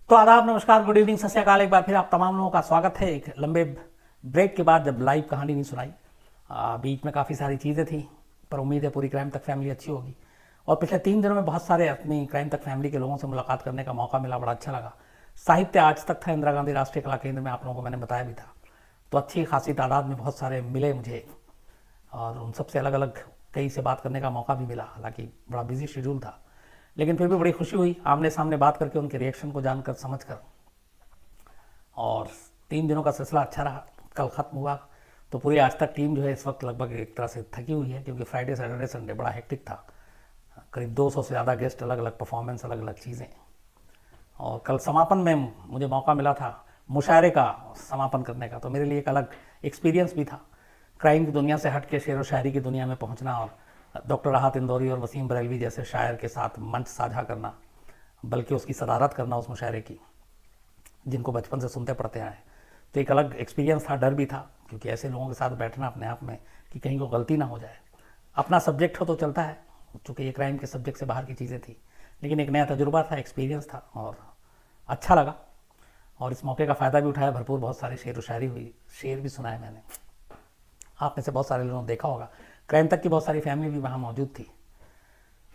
तो आदाब, नमस्कार, गुड इवनिंग, सत श्री अकाल। एक बार फिर आप तमाम लोगों का स्वागत है एक लंबे ब्रेक के बाद, जब लाइव कहानी नहीं सुनाई। बीच में काफ़ी सारी चीज़ें थी, पर उम्मीद है पूरी क्राइम तक फैमिली अच्छी होगी। और पिछले 3 दिनों में बहुत सारे अपनी क्राइम तक फैमिली के लोगों से मुलाकात करने का मौका मिला, बड़ा अच्छा लगा। साहित्य आज तक था, इंदिरा गांधी राष्ट्रीय कला केंद्र में आप लोगों को मैंने बताया भी था। तो अच्छी खासी तादाद में बहुत सारे मिले मुझे, और उन सबसे अलग अलग कई से बात करने का मौका भी मिला। हालांकि बड़ा बिजी शेड्यूल था, लेकिन फिर भी बड़ी खुशी हुई आमने सामने बात करके, उनके रिएक्शन को जानकर, समझकर। और 3 दिनों का सिलसिला अच्छा रहा। कल ख़त्म हुआ तो पूरी आज तक टीम जो है इस वक्त लगभग एक तरह से थकी हुई है, क्योंकि फ्राइडे सैटरडे संडे बड़ा हेक्टिक था। करीब 200 से ज़्यादा गेस्ट, अलग अलग परफॉर्मेंस, अलग अलग चीज़ें। और कल समापन में मुझे मौका मिला था मुशायरे का समापन करने का, तो मेरे लिए एक अलग एक्सपीरियंस भी था। क्राइम की दुनिया से हट के शेर व शायरी की दुनिया में पहुंचना, और डॉक्टर राहत इंदौरी और वसीम बरेलवी जैसे शायर के साथ मंच साझा करना, बल्कि उसकी सदारत करना उस मुशायरे की, जिनको बचपन से सुनते पढ़ते आए। तो एक अलग एक्सपीरियंस था, डर भी था, क्योंकि ऐसे लोगों के साथ बैठना अपने आप में कि कहीं को गलती ना हो जाए। अपना सब्जेक्ट हो तो चलता है, चूँकि ये क्राइम के सब्जेक्ट से बाहर की चीज़ें थी, लेकिन एक नया तजुर्बा था, एक्सपीरियंस था, और अच्छा लगा। और इस मौके का फ़ायदा भी उठाया, भरपूर बहुत सारी शेर व शायरी हुई, शेर भी सुनाए मैंने। आप में से बहुत सारे लोगों ने देखा होगा, क्राइम तक की बहुत सारी फैमिली भी वहाँ मौजूद थी।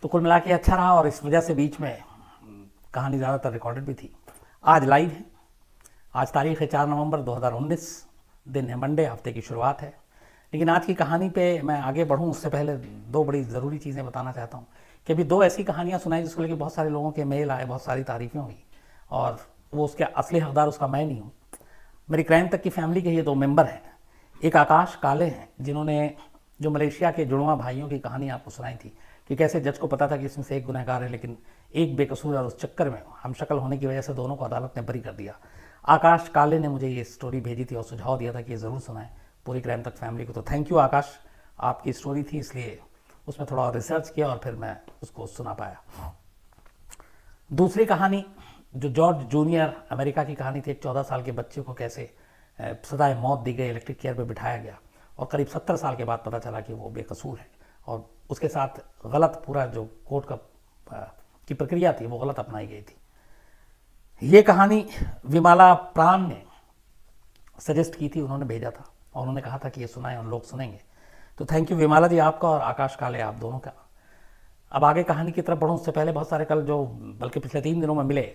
तो कुल मिला के अच्छा रहा, और इस वजह से बीच में कहानी ज़्यादातर रिकॉर्डेड भी थी। आज लाइव है। आज तारीख है 4 नवंबर 2019, दिन है मंडे, हफ्ते की शुरुआत है। लेकिन आज की कहानी पे मैं आगे बढ़ूं उससे पहले 2 बड़ी ज़रूरी चीज़ें बताना चाहता हूं कि अभी 2 ऐसी कहानियां सुनाई जिसको लेकर बहुत सारे लोगों के मेल आए, बहुत सारी तारीफ़ें हुई, और वो उसके असली हकदार उसका मैं नहीं हूँ। मेरी क्राइम तक की फैमिली के ये 2 मेंबर हैं। एक आकाश काले हैं, जिन्होंने जो मलेशिया के जुड़वा भाइयों की कहानी आपको सुनाई थी कि कैसे जज को पता था कि इसमें से एक गुनहगार है, लेकिन एक बेकसूर, और उस चक्कर में हम शक्ल होने की वजह से दोनों को अदालत ने बरी कर दिया। आकाश काले ने मुझे ये स्टोरी भेजी थी और सुझाव दिया था कि ये ज़रूर सुनाएं पूरी क्राइम तक फैमिली को। तो थैंक यू आकाश, आपकी स्टोरी थी इसलिए उसमें थोड़ा और रिसर्च किया और फिर मैं उसको सुना पाया। दूसरी कहानी जो जॉर्ज जूनियर अमेरिका की कहानी थी, एक 14 साल के बच्चे को कैसे सदाए मौत दी गई, इलेक्ट्रिक चेयर पर बिठाया गया, और करीब 70 साल के बाद पता चला कि वो बेकसूर है, और उसके साथ गलत पूरा जो कोर्ट का की प्रक्रिया थी वो गलत अपनाई गई थी। ये कहानी विमाला प्राण ने सजेस्ट की थी, उन्होंने भेजा था और उन्होंने कहा था कि ये सुनाएं और लोग सुनेंगे। तो थैंक यू विमाला जी, आपका, और आकाश काले, आप दोनों का। अब आगे कहानी की तरफ बढ़ूँ उससे पहले बहुत सारे कल जो बल्कि पिछले 3 दिनों में मिले,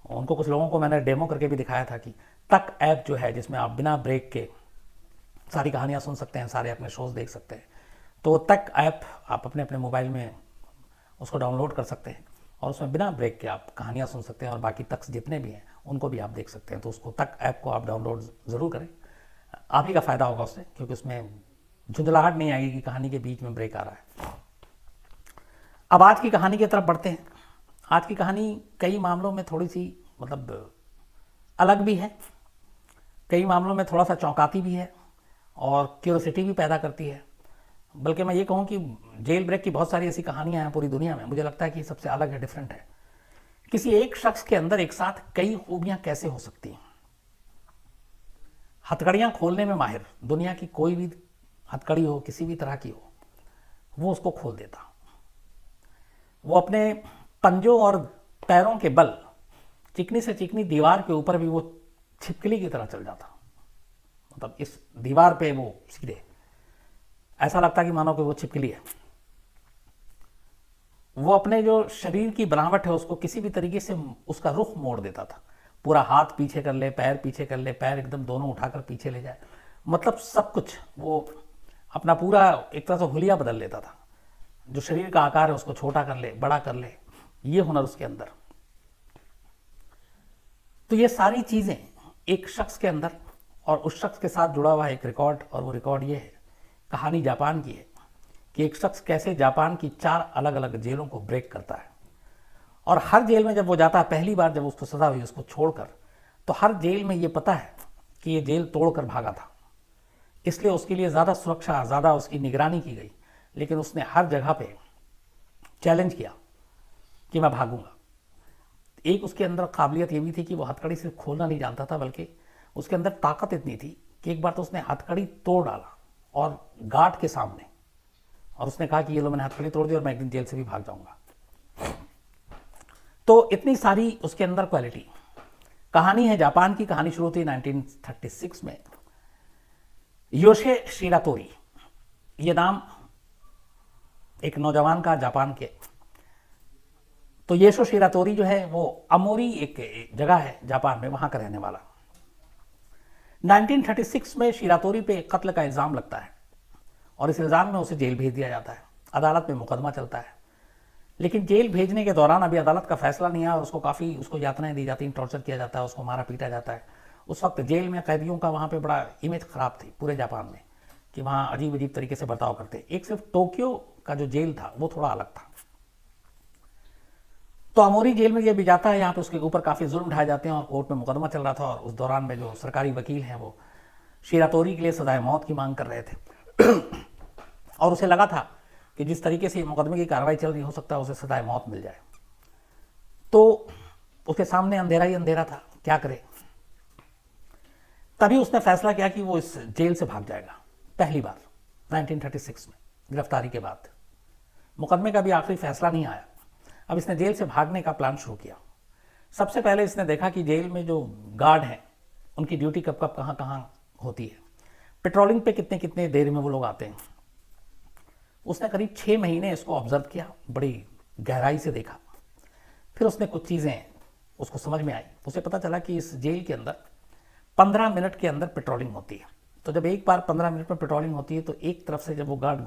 उनको कुछ लोगों को मैंने डेमो करके भी दिखाया था कि तक ऐप जो है, जिसमें आप बिना ब्रेक के सारी कहानियाँ सुन सकते हैं, सारे अपने शोज़ देख सकते हैं। तो तक ऐप आप अपने अपने मोबाइल में उसको डाउनलोड कर सकते हैं, और उसमें बिना ब्रेक के आप कहानियाँ सुन सकते हैं, और बाकी तक जितने भी हैं उनको भी आप देख सकते हैं। तो उसको तक ऐप को आप डाउनलोड ज़रूर करें, आप ही का फ़ायदा होगा उससे, क्योंकि उसमें झुंझलाहट नहीं आएगी कि कहानी के बीच में ब्रेक आ रहा है। अब आज की कहानी की तरफ बढ़ते हैं। आज की कहानी कई मामलों में थोड़ी सी मतलब अलग भी है, कई मामलों में थोड़ा सा चौंकाती भी है, और क्यूरियोसिटी भी पैदा करती है। बल्कि मैं ये कहूँ कि जेल ब्रेक की बहुत सारी ऐसी कहानियाँ हैं पूरी दुनिया में, मुझे लगता है कि सबसे अलग है, डिफरेंट है। किसी एक शख्स के अंदर एक साथ कई खूबियाँ कैसे हो सकती हैं। हथकड़ियाँ खोलने में माहिर, दुनिया की कोई भी हथकड़ी हो, किसी भी तरह की हो, वो उसको खोल देता। वो अपने पंजों और पैरों के बल चिकनी से चिकनी दीवार के ऊपर भी वो छिपकली की तरह चल जाता। मतलब इस दीवार पे वो सीधे ऐसा लगता कि मानो कि वो छिपकली है। वो अपने जो शरीर की बनावट है उसको किसी भी तरीके से उसका रुख मोड़ देता था। पूरा हाथ पीछे कर ले, पैर पीछे कर ले, पैर एकदम दोनों उठाकर पीछे ले जाए, मतलब सब कुछ वो अपना पूरा एक तरह से हुलिया बदल लेता था। जो शरीर का आकार है उसको छोटा कर ले, बड़ा कर ले, ये हुनर उसके अंदर। तो ये सारी चीज़ें एक शख्स के अंदर, और उस शख्स के साथ जुड़ा हुआ एक रिकॉर्ड, और वो रिकॉर्ड ये है, कहानी जापान की है कि एक शख्स कैसे जापान की 4 अलग अलग जेलों को ब्रेक करता है। और हर जेल में जब वो जाता है, पहली बार जब उसको सज़ा हुई उसको छोड़कर, तो हर जेल में ये पता है कि ये जेल तोड़कर भागा था, इसलिए उसके लिए ज़्यादा सुरक्षा, ज़्यादा उसकी निगरानी की गई। लेकिन उसने हर जगह पे चैलेंज किया कि मैं भागूंगा। एक उसके अंदर काबिलियत ये भी थी कि वो हथकड़ी सिर्फ खोलना नहीं जानता था, बल्कि उसके अंदर ताकत इतनी थी कि एक बार तो उसने हथकड़ी तोड़ डाला और गार्ड के सामने, और उसने कहा कि ये लो मैंने हथकड़ी तोड़ दी और मैं एक दिन जेल से भी भाग जाऊंगा। तो इतनी सारी उसके अंदर क्वालिटी, कहानी है जापान की। कहानी शुरू हुई 1936 में। योशे शिरातोरी, ये नाम एक नौजवान का जापान के। तो योशे शिरातोरी जो है वो अमोरी एक जगह है जापान में, वहां का रहने वाला। 1936 में शिरातोरी पे कत्ल का इल्जाम लगता है और इस इल्जाम में उसे जेल भेज दिया जाता है। अदालत में मुकदमा चलता है, लेकिन जेल भेजने के दौरान अभी अदालत का फैसला नहीं आया और उसको यातनाएं दी जाती हैं, टॉर्चर किया जाता है, उसको मारा पीटा जाता है। उस वक्त जेल में कैदियों का वहाँ पे बड़ा इमेज खराब थी पूरे जापान में, कि वहाँ अजीब अजीब तरीके से बर्ताव करते। एक सिर्फ टोक्यो का जो जेल था वो थोड़ा अलग था। तो अमोरी जेल में ये भी जाता है, यहाँ पे उसके ऊपर काफ़ी जुल्म ढाए जाते हैं और कोर्ट में मुकदमा चल रहा था। और उस दौरान में जो सरकारी वकील हैं वो शिरातोरी के लिए सजाए मौत की मांग कर रहे थे और उसे लगा था कि जिस तरीके से मुकदमे की कार्रवाई चल रही, हो सकता है उसे सजाए मौत मिल जाए। तो उसके सामने अंधेरा ही अंधेरा था, क्या करे। तभी उसने फैसला किया कि वो इस जेल से भाग जाएगा पहली बार 1936 में, गिरफ्तारी के बाद। मुकदमे का भी आखिरी फैसला नहीं आया। अब इसने जेल से भागने का प्लान शुरू किया। सबसे पहले इसने देखा कि जेल में जो गार्ड हैं उनकी ड्यूटी कब कब कहाँ कहाँ होती है, पेट्रोलिंग पे कितने कितने देर में वो लोग आते हैं। उसने करीब 6 महीने इसको ऑब्जर्व किया, बड़ी गहराई से देखा। फिर उसने कुछ चीज़ें उसको समझ में आई। उसे पता चला कि इस जेल के अंदर 15 मिनट के अंदर पेट्रोलिंग होती है। तो जब एक बार 15 मिनट में पेट्रोलिंग होती है तो एक तरफ से जब वो गार्ड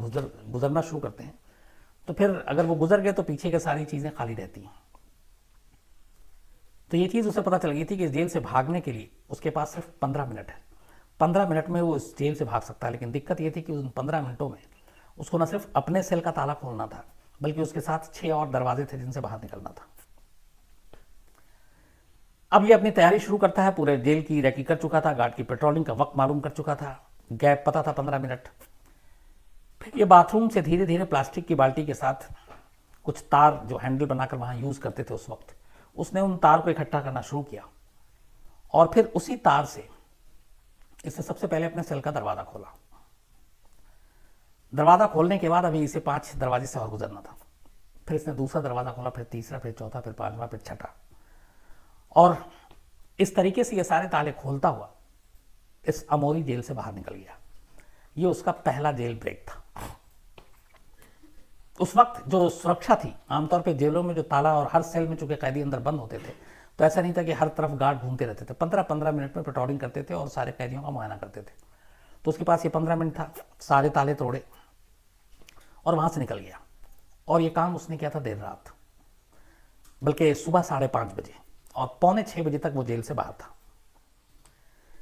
गुजरना शुरू करते हैं तो फिर अगर वो गुजर गए तो पीछे के सारी चीज़ें खाली रहती हैं। तो ये चीज़ उसे पता चल गई थी कि इस जेल से भागने के लिए उसके पास सिर्फ 15 मिनट है। 15 मिनट में वो इस जेल से भाग सकता है। लेकिन दिक्कत ये थी कि उन 15 मिनटों में उसको न सिर्फ अपने सेल का ताला खोलना था, बल्कि उसके साथ 6 और दरवाजे थे जिनसे बाहर निकलना था। अब ये अपनी तैयारी शुरू करता है, पूरे जेल की रेकी कर चुका था, गार्ड की पेट्रोलिंग का वक्त मालूम कर चुका था, गैप पता था 15 मिनट। फिर ये बाथरूम से धीरे धीरे प्लास्टिक की बाल्टी के साथ कुछ तार जो हैंडल बनाकर वहाँ यूज़ करते थे उस वक्त, उसने उन तार को इकट्ठा करना शुरू किया और फिर उसी तार से इसने सबसे पहले अपने सेल का दरवाज़ा खोला। दरवाज़ा खोलने के बाद अभी इसे 5 दरवाजे से और गुजरना था। फिर इसने दूसरा दरवाज़ा खोला, फिर तीसरा, फिर चौथा, फिर 5वां, फिर छठा। और इस तरीके से ये सारे ताले खोलता हुआ इस अमोरी जेल से बाहर निकल गया। ये उसका पहला जेल ब्रेक था। उस वक्त जो सुरक्षा थी, आमतौर पे जेलों में जो ताला और हर सेल में चूंकि कैदी अंदर बंद होते थे, तो ऐसा नहीं था कि हर तरफ गार्ड घूमते रहते थे। 15-15 मिनट में पेट्रोलिंग करते थे और सारे कैदियों का मुआयना करते थे। तो उसके पास ये 15 मिनट था, सारे ताले तोड़े और वहाँ से निकल गया। और ये काम उसने किया था देर रात, बल्कि सुबह 5:30 बजे, और 5:45 बजे तक वो जेल से बाहर था।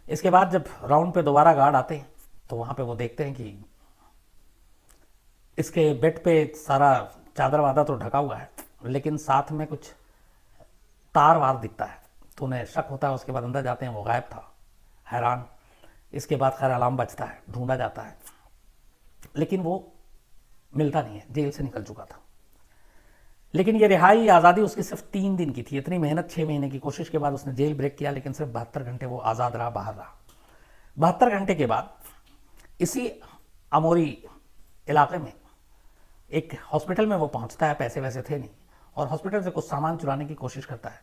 इसके बाद जब राउंड पे दोबारा गार्ड आते हैं तो वहाँ पे वो देखते हैं कि इसके बेड पे सारा चादर वादर तो ढका हुआ है, लेकिन साथ में कुछ तार वार दिखता है। तो उन्हें शक होता है। उसके बाद अंदर जाते हैं, वो गायब था। हैरान। इसके बाद खैर अलार्म बजता है, ढूंढा जाता है, लेकिन वो मिलता नहीं है, जेल से निकल चुका था। लेकिन ये रिहाई आज़ादी उसकी सिर्फ 3 दिन की थी। इतनी मेहनत, 6 महीने की कोशिश के बाद उसने जेल ब्रेक किया, लेकिन सिर्फ 72 घंटे वो आज़ाद रहा, बाहर रहा। 72 घंटे के बाद इसी अमोरी इलाके में एक हॉस्पिटल में वो पहुंचता है। पैसे वैसे थे नहीं, और हॉस्पिटल से कुछ सामान चुराने की कोशिश करता है,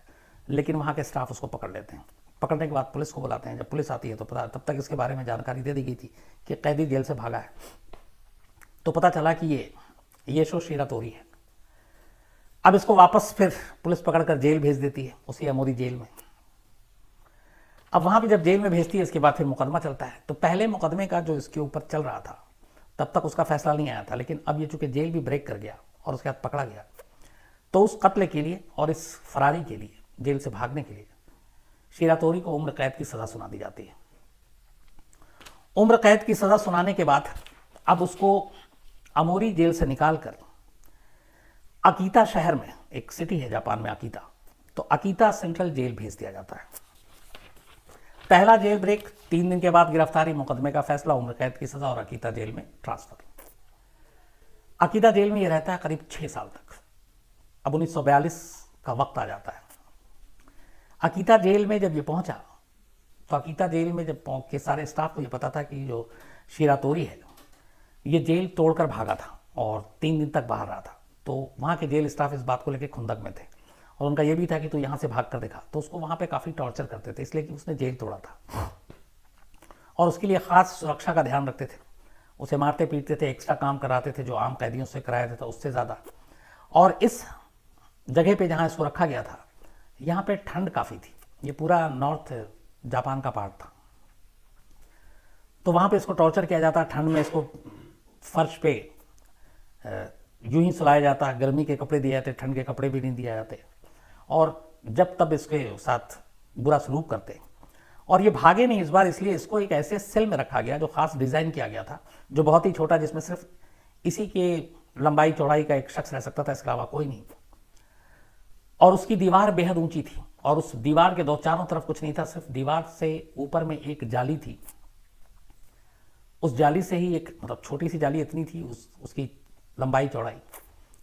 लेकिन वहाँ के स्टाफ उसको पकड़ लेते हैं। पकड़ने के बाद पुलिस को बुलाते हैं। जब पुलिस आती है तो तब तक इसके बारे में जानकारी दे दी गई थी कि कैदी जेल से भागा है। तो पता चला कि ये योशे शिरातोरी है। अब इसको वापस फिर पुलिस पकड़कर जेल भेज देती है, उसी अमोरी जेल में। अब वहाँ भी जब जेल में भेजती है, इसके बाद फिर मुकदमा चलता है। तो पहले मुकदमे का जो इसके ऊपर चल रहा था, तब तक उसका फैसला नहीं आया था, लेकिन अब ये चूंकि जेल भी ब्रेक कर गया और उसके बाद पकड़ा गया, तो उस कत्ल के लिए और इस फरारी के लिए, जेल से भागने के लिए, शिरातोरी को उम्र कैद की सज़ा सुना दी जाती है। उम्र कैद की सज़ा सुनाने के बाद अब उसको अमोरी जेल से निकालकर अकीता शहर में, एक सिटी है जापान में अकीता, तो अकीता सेंट्रल जेल भेज दिया जाता है। पहला जेल ब्रेक, 3 दिन के बाद गिरफ्तारी, मुकदमे का फैसला, उम्र कैद की सजा और अकीता जेल में ट्रांसफर। अकीता जेल में ये रहता है करीब 6 साल तक। अब 1942 का वक्त आ जाता है। अकीता जेल में जब ये पहुंचा, तो अकीता जेल में जब के सारे स्टाफ को ये पता था कि जो शिरातोरी है ये जेल तोड़कर भागा था और 3 दिन तक बाहर रहा था। तो वहाँ के जेल स्टाफ इस बात को लेकर खुंदक में थे और उनका ये भी था कि तू यहाँ से भाग कर दिखा। तो उसको वहाँ पे काफ़ी टॉर्चर करते थे, इसलिए कि उसने जेल तोड़ा था और उसके लिए ख़ास सुरक्षा का ध्यान रखते थे। उसे मारते पीटते थे, एक्स्ट्रा काम कराते थे जो आम कैदियों से कराया जाता उससे ज़्यादा। और इस जगह पे जहाँ इसको रखा गया था, यहाँ पे ठंड काफ़ी थी। ये पूरा नॉर्थ जापान का पार्ट था, तो वहाँ पे इसको टॉर्चर किया जाता। ठंड में इसको फर्श पे यूं ही सुलाया जाता, गर्मी के कपड़े दिए जाते, ठंड के कपड़े भी नहीं दिए जाते, और जब तब इसके साथ बुरा सलूक करते। और ये भागे नहीं इस बार, इसलिए इसको एक ऐसे सेल में रखा गया जो खास डिज़ाइन किया गया था, जो बहुत ही छोटा, जिसमें सिर्फ इसी के लंबाई चौड़ाई का एक शख्स रह सकता था, इसके अलावा कोई नहीं। और उसकी दीवार बेहद ऊंची थी और उस दीवार के दो चारों तरफ कुछ नहीं था, सिर्फ दीवार से ऊपर में एक जाली थी। उस जाली से ही एक मतलब छोटी सी जाली इतनी थी उसकी लंबाई चौड़ाई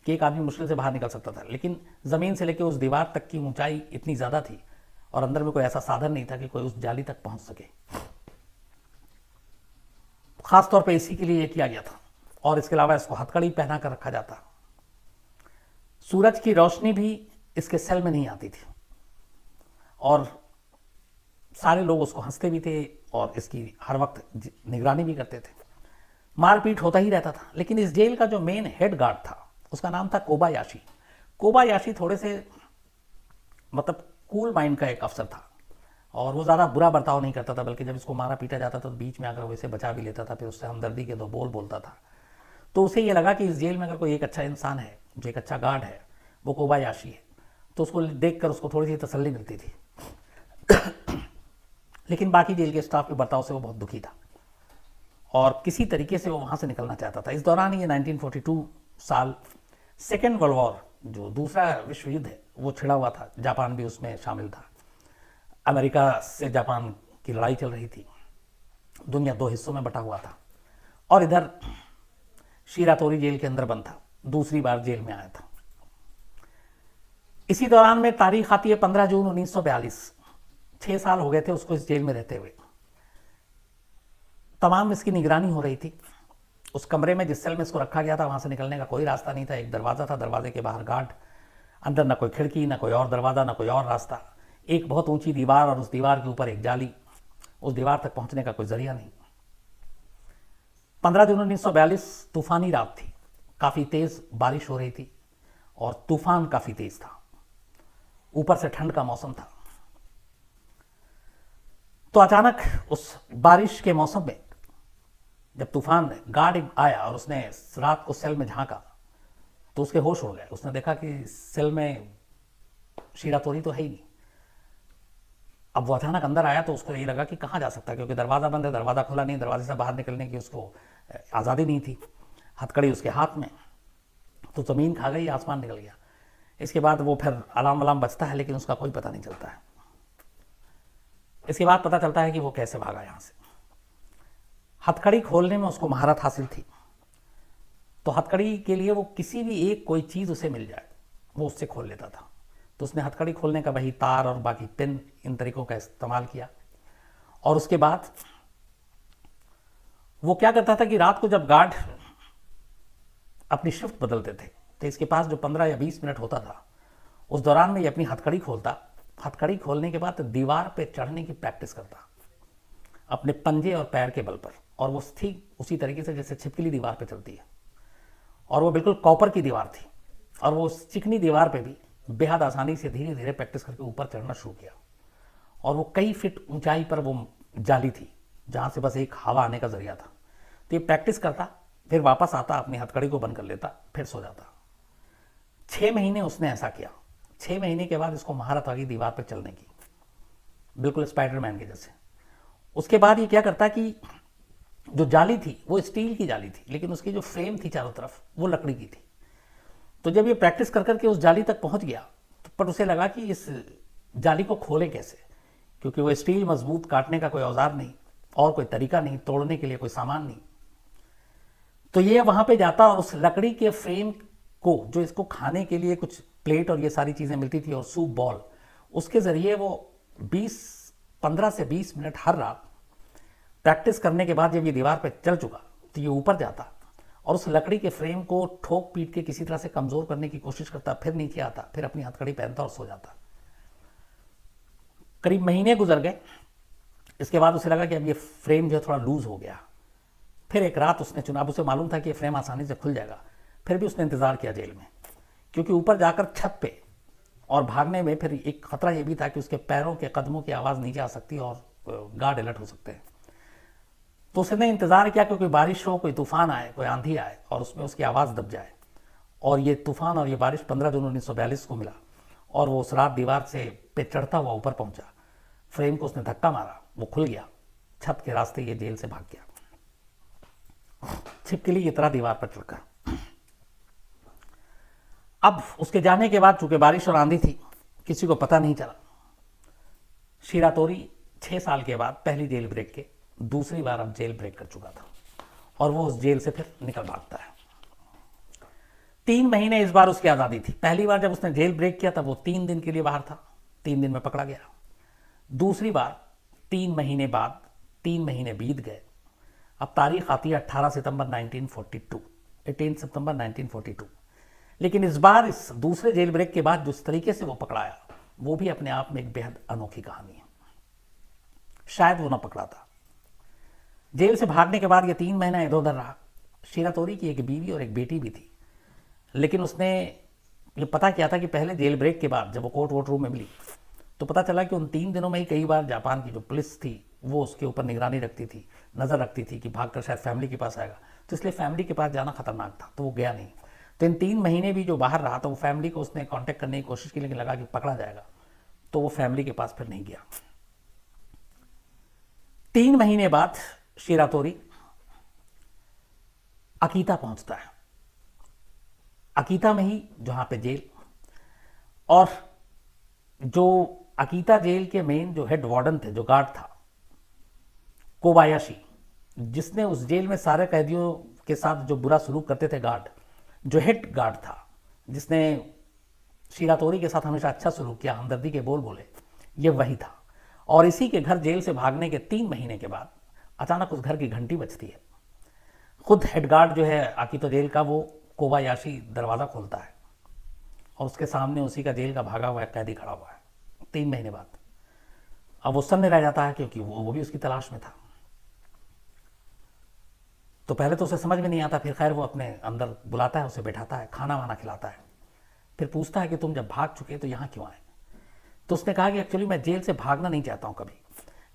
कि एक आदमी मुश्किल से बाहर निकल सकता था, लेकिन ज़मीन से लेकर उस दीवार तक की ऊंचाई इतनी ज़्यादा थी और अंदर में कोई ऐसा साधन नहीं था कि कोई उस जाली तक पहुंच सके। खास तौर पे इसी के लिए यह किया गया था। और इसके अलावा इसको हथकड़ी पहना कर रखा जाता। सूरज की रोशनी भी इसके सेल में नहीं आती थी और सारे लोग उसको हंसते भी थे और इसकी हर वक्त निगरानी भी करते थे। मारपीट होता ही रहता था, लेकिन इस जेल का जो मेन हेड गार्ड था उसका नाम था कोबायाशी। कोबायाशी थोड़े से मतलब कूल माइंड का एक अफसर था और वो ज़्यादा बुरा बर्ताव नहीं करता था, बल्कि जब इसको मारा पीटा जाता था तो बीच में आकर वो इसे बचा भी लेता था, फिर उससे हमदर्दी के दो बोल बोलता था। तो उसे ये लगा कि इस जेल में अगर कोई एक अच्छा इंसान है, जो एक अच्छा गार्ड है, वो कोबायाशी है, तो उसको देखकर उसको थोड़ी सी तसल्ली मिलती थी। लेकिन बाकी जेल के स्टाफ के बर्ताव से वो बहुत दुखी था और किसी तरीके से वो वहाँ से निकलना चाहता था। इस दौरान ये 1942 साल सेकेंड वर्ल्ड वॉर, जो दूसरा विश्व युद्ध है, वो छिड़ा हुआ था। जापान भी उसमें शामिल था। अमेरिका से जापान की लड़ाई चल रही थी। दुनिया दो हिस्सों में बटा हुआ था और इधर शीरातोरी जेल के अंदर बंद था, दूसरी बार जेल में आया था। इसी दौरान में तारीख आती है 15 जून 1942। 6 साल हो गए थे उसको इस जेल में रहते हुए। तमाम इसकी निगरानी हो रही थी। उस कमरे में जिस सेल में इसको रखा गया था वहां से निकलने का कोई रास्ता नहीं था। एक दरवाज़ा था, दरवाजे के बाहर गार्ड, अंदर ना कोई खिड़की, ना कोई और दरवाज़ा, ना कोई और रास्ता। एक बहुत ऊंची दीवार और उस दीवार के ऊपर एक जाली, उस दीवार तक पहुंचने का कोई जरिया नहीं। 15 जून 1942 तूफानी रात थी, काफ़ी तेज़ बारिश हो रही थी और तूफान काफ़ी तेज़ था, ऊपर से ठंड का मौसम था। तो अचानक उस बारिश के मौसम में जब तूफान गार्ड आया और उसने रात को सेल में झांका तो उसके होश उड़ गए। उसने देखा कि सेल में शीरातोरी तो है ही नहीं। अब वो अचानक अंदर आया तो उसको ये लगा कि कहाँ जा सकता है, क्योंकि दरवाज़ा बंद है, दरवाज़ा खुला नहीं, दरवाजे से बाहर निकलने की उसको आज़ादी नहीं थी। हथकड़ी उसके हाथ में, तो ज़मीन खा गई, आसमान निकल गया। इसके बाद वो फिर अलार्म वलाम बजता है, लेकिन उसका कोई पता नहीं चलता है। इसके बाद पता चलता है कि वो कैसे भागा यहाँ से। हथकड़ी खोलने में उसको महारत हासिल थी, तो हथकड़ी के लिए वो किसी भी एक कोई चीज़ उसे मिल जाए वो उससे खोल लेता था। तो उसने हथकड़ी खोलने का वही तार और बाकी पिन, इन तरीकों का इस्तेमाल किया। और उसके बाद वो क्या करता था कि रात को जब गार्ड अपनी शिफ्ट बदलते थे तो इसके पास जो 15 या 20 मिनट होता था, उस दौरान में ये अपनी हथकड़ी खोलता। हथकड़ी खोलने के बाद दीवार पे चढ़ने की प्रैक्टिस करता अपने पंजे और पैर के बल पर, और वो ठीक उसी तरीके से जैसे छिपकली दीवार पे चलती है। और वो बिल्कुल कॉपर की दीवार थी और वो उस चिकनी दीवार पे भी बेहद आसानी से धीरे धीरे प्रैक्टिस करके ऊपर चढ़ना शुरू किया। और वो कई फीट ऊंचाई पर वो जाली थी जहाँ से बस एक हवा आने का जरिया था। तो ये प्रैक्टिस करता, फिर वापस आता, अपनी हथकड़ी को बंद कर लेता, फिर सो जाता। 6 महीने उसने ऐसा किया। 6 महीने के बाद इसको महारत आ गई दीवार पर चलने की, बिल्कुल स्पाइडरमैन के जैसे। उसके बाद ये क्या करता कि जो जाली थी वो स्टील की जाली थी, लेकिन उसकी जो फ्रेम थी चारों तरफ वो लकड़ी की थी। तो जब ये प्रैक्टिस कर करके उस जाली तक पहुंच गया तो पर उसे लगा कि इस जाली को खोले कैसे, क्योंकि वो स्टील मजबूत, काटने का कोई औजार नहीं और कोई तरीका नहीं, तोड़ने के लिए कोई सामान नहीं। तो ये वहां पे जाता और उस लकड़ी के फ्रेम को, जो इसको खाने के लिए कुछ प्लेट और ये सारी चीजें मिलती थी और सूप बॉल, उसके जरिए वो 15 से 20 मिनट हर रात प्रैक्टिस करने के बाद जब ये दीवार पे चल चुका तो ये ऊपर जाता और उस लकड़ी के फ्रेम को ठोक पीट के किसी तरह से कमज़ोर करने की कोशिश करता, फिर नीचे आता, फिर अपनी हथकड़ी पहनता और सो जाता। करीब महीने गुजर गए। इसके बाद उसे लगा कि अब ये फ्रेम जो है थोड़ा लूज हो गया। फिर एक रात उसने चुना, अब उसे मालूम था कि ये फ्रेम आसानी से खुल जाएगा, फिर भी उसने इंतज़ार किया जेल में, क्योंकि ऊपर जाकर छत पे और भागने में फिर एक खतरा ये भी था कि उसके पैरों के कदमों की आवाज़ नीचे आ सकती है और गार्ड अलर्ट हो सकते हैं। तो उसने इंतज़ार किया कि कोई बारिश हो, कोई तूफान आए, कोई आंधी आए और उसमें उसकी आवाज़ दब जाए। और ये तूफान और ये बारिश 15 जून 1942 को मिला और वो उस रात दीवार से पे चढ़ता हुआ ऊपर पहुंचा। फ्रेम को उसने धक्का मारा, वो खुल गया, छत के रास्ते ये जेल से भाग गया, छिपकली की तरह दीवार पर चढ़कर। अब उसके जाने के बाद चूंकि बारिश और आंधी थी, किसी को पता नहीं चला। शिरातोरी 6 साल के बाद पहली जेल ब्रेक के दूसरी बार अब जेल ब्रेक कर चुका था और वो उस जेल से फिर निकल भागता है। 3 महीने इस बार उसकी आज़ादी थी। पहली बार जब उसने जेल ब्रेक किया तब वो 3 दिन के लिए बाहर था, 3 दिन में पकड़ा गया। दूसरी बार 3 महीने बाद, 3 महीने बीत गए। अब तारीख आती है 18 सितंबर 1942, 18 सितंबर 1942। लेकिन इस बार इस दूसरे जेल ब्रेक के बाद जिस तरीके से वो पकड़ाया, वो भी अपने आप में एक बेहद अनोखी कहानी है। शायद वो ना पकड़ा था। जेल से भागने के बाद ये 3 महीना इधर उधर रहा। शिरातोरी की एक बीवी और एक बेटी भी थी, लेकिन उसने ये पता किया था कि पहले जेल ब्रेक के बाद जब वो कोर्ट वोट रूम में मिली तो पता चला कि उन 3 दिनों में ही कई बार जापान की जो पुलिस थी वो उसके ऊपर निगरानी रखती थी, नज़र रखती थी कि भागकर शायद फैमिली के पास आएगा, तो इसलिए फैमिली के पास जाना खतरनाक था, तो वो गया नहीं। तो इन 3 महीने भी जो बाहर रहा तो वो फैमिली को उसने कांटेक्ट करने की कोशिश की, लेकिन लगा कि पकड़ा जाएगा, तो वो फैमिली के पास फिर नहीं गया। 3 महीने बाद शिरातोरी अकीता पहुंचता है, अकीता में ही जहां पे जेल, और जो अकीता जेल के मेन जो हेड वार्डन थे, जो गार्ड था कोबायाशी, जिसने उस जेल में सारे कैदियों के साथ जो बुरा सलूक करते थे गार्ड, जो हेड गार्ड था, जिसने शिरातोरी के साथ हमेशा अच्छा सलूक किया, हमदर्दी के बोल बोले, ये वही था। और इसी के घर जेल से भागने के 3 महीने के बाद अचानक उस घर की घंटी बजती है। खुद हेड गार्ड जो है अकीता जेल का, वो कोबायाशी दरवाज़ा खोलता है और उसके सामने उसी का जेल का भागा हुआ कैदी खड़ा हुआ है 3 महीने बाद। अब वो सन्न रह जाता है क्योंकि वो भी उसकी तलाश में था। तो पहले तो उसे समझ में नहीं आता, फिर खैर वो अपने अंदर बुलाता है, उसे बैठाता है, खाना वाना खिलाता है, फिर पूछता है कि तुम जब भाग चुके तो यहाँ क्यों आए। तो उसने कहा कि एक्चुअली मैं जेल से भागना नहीं चाहता हूँ कभी,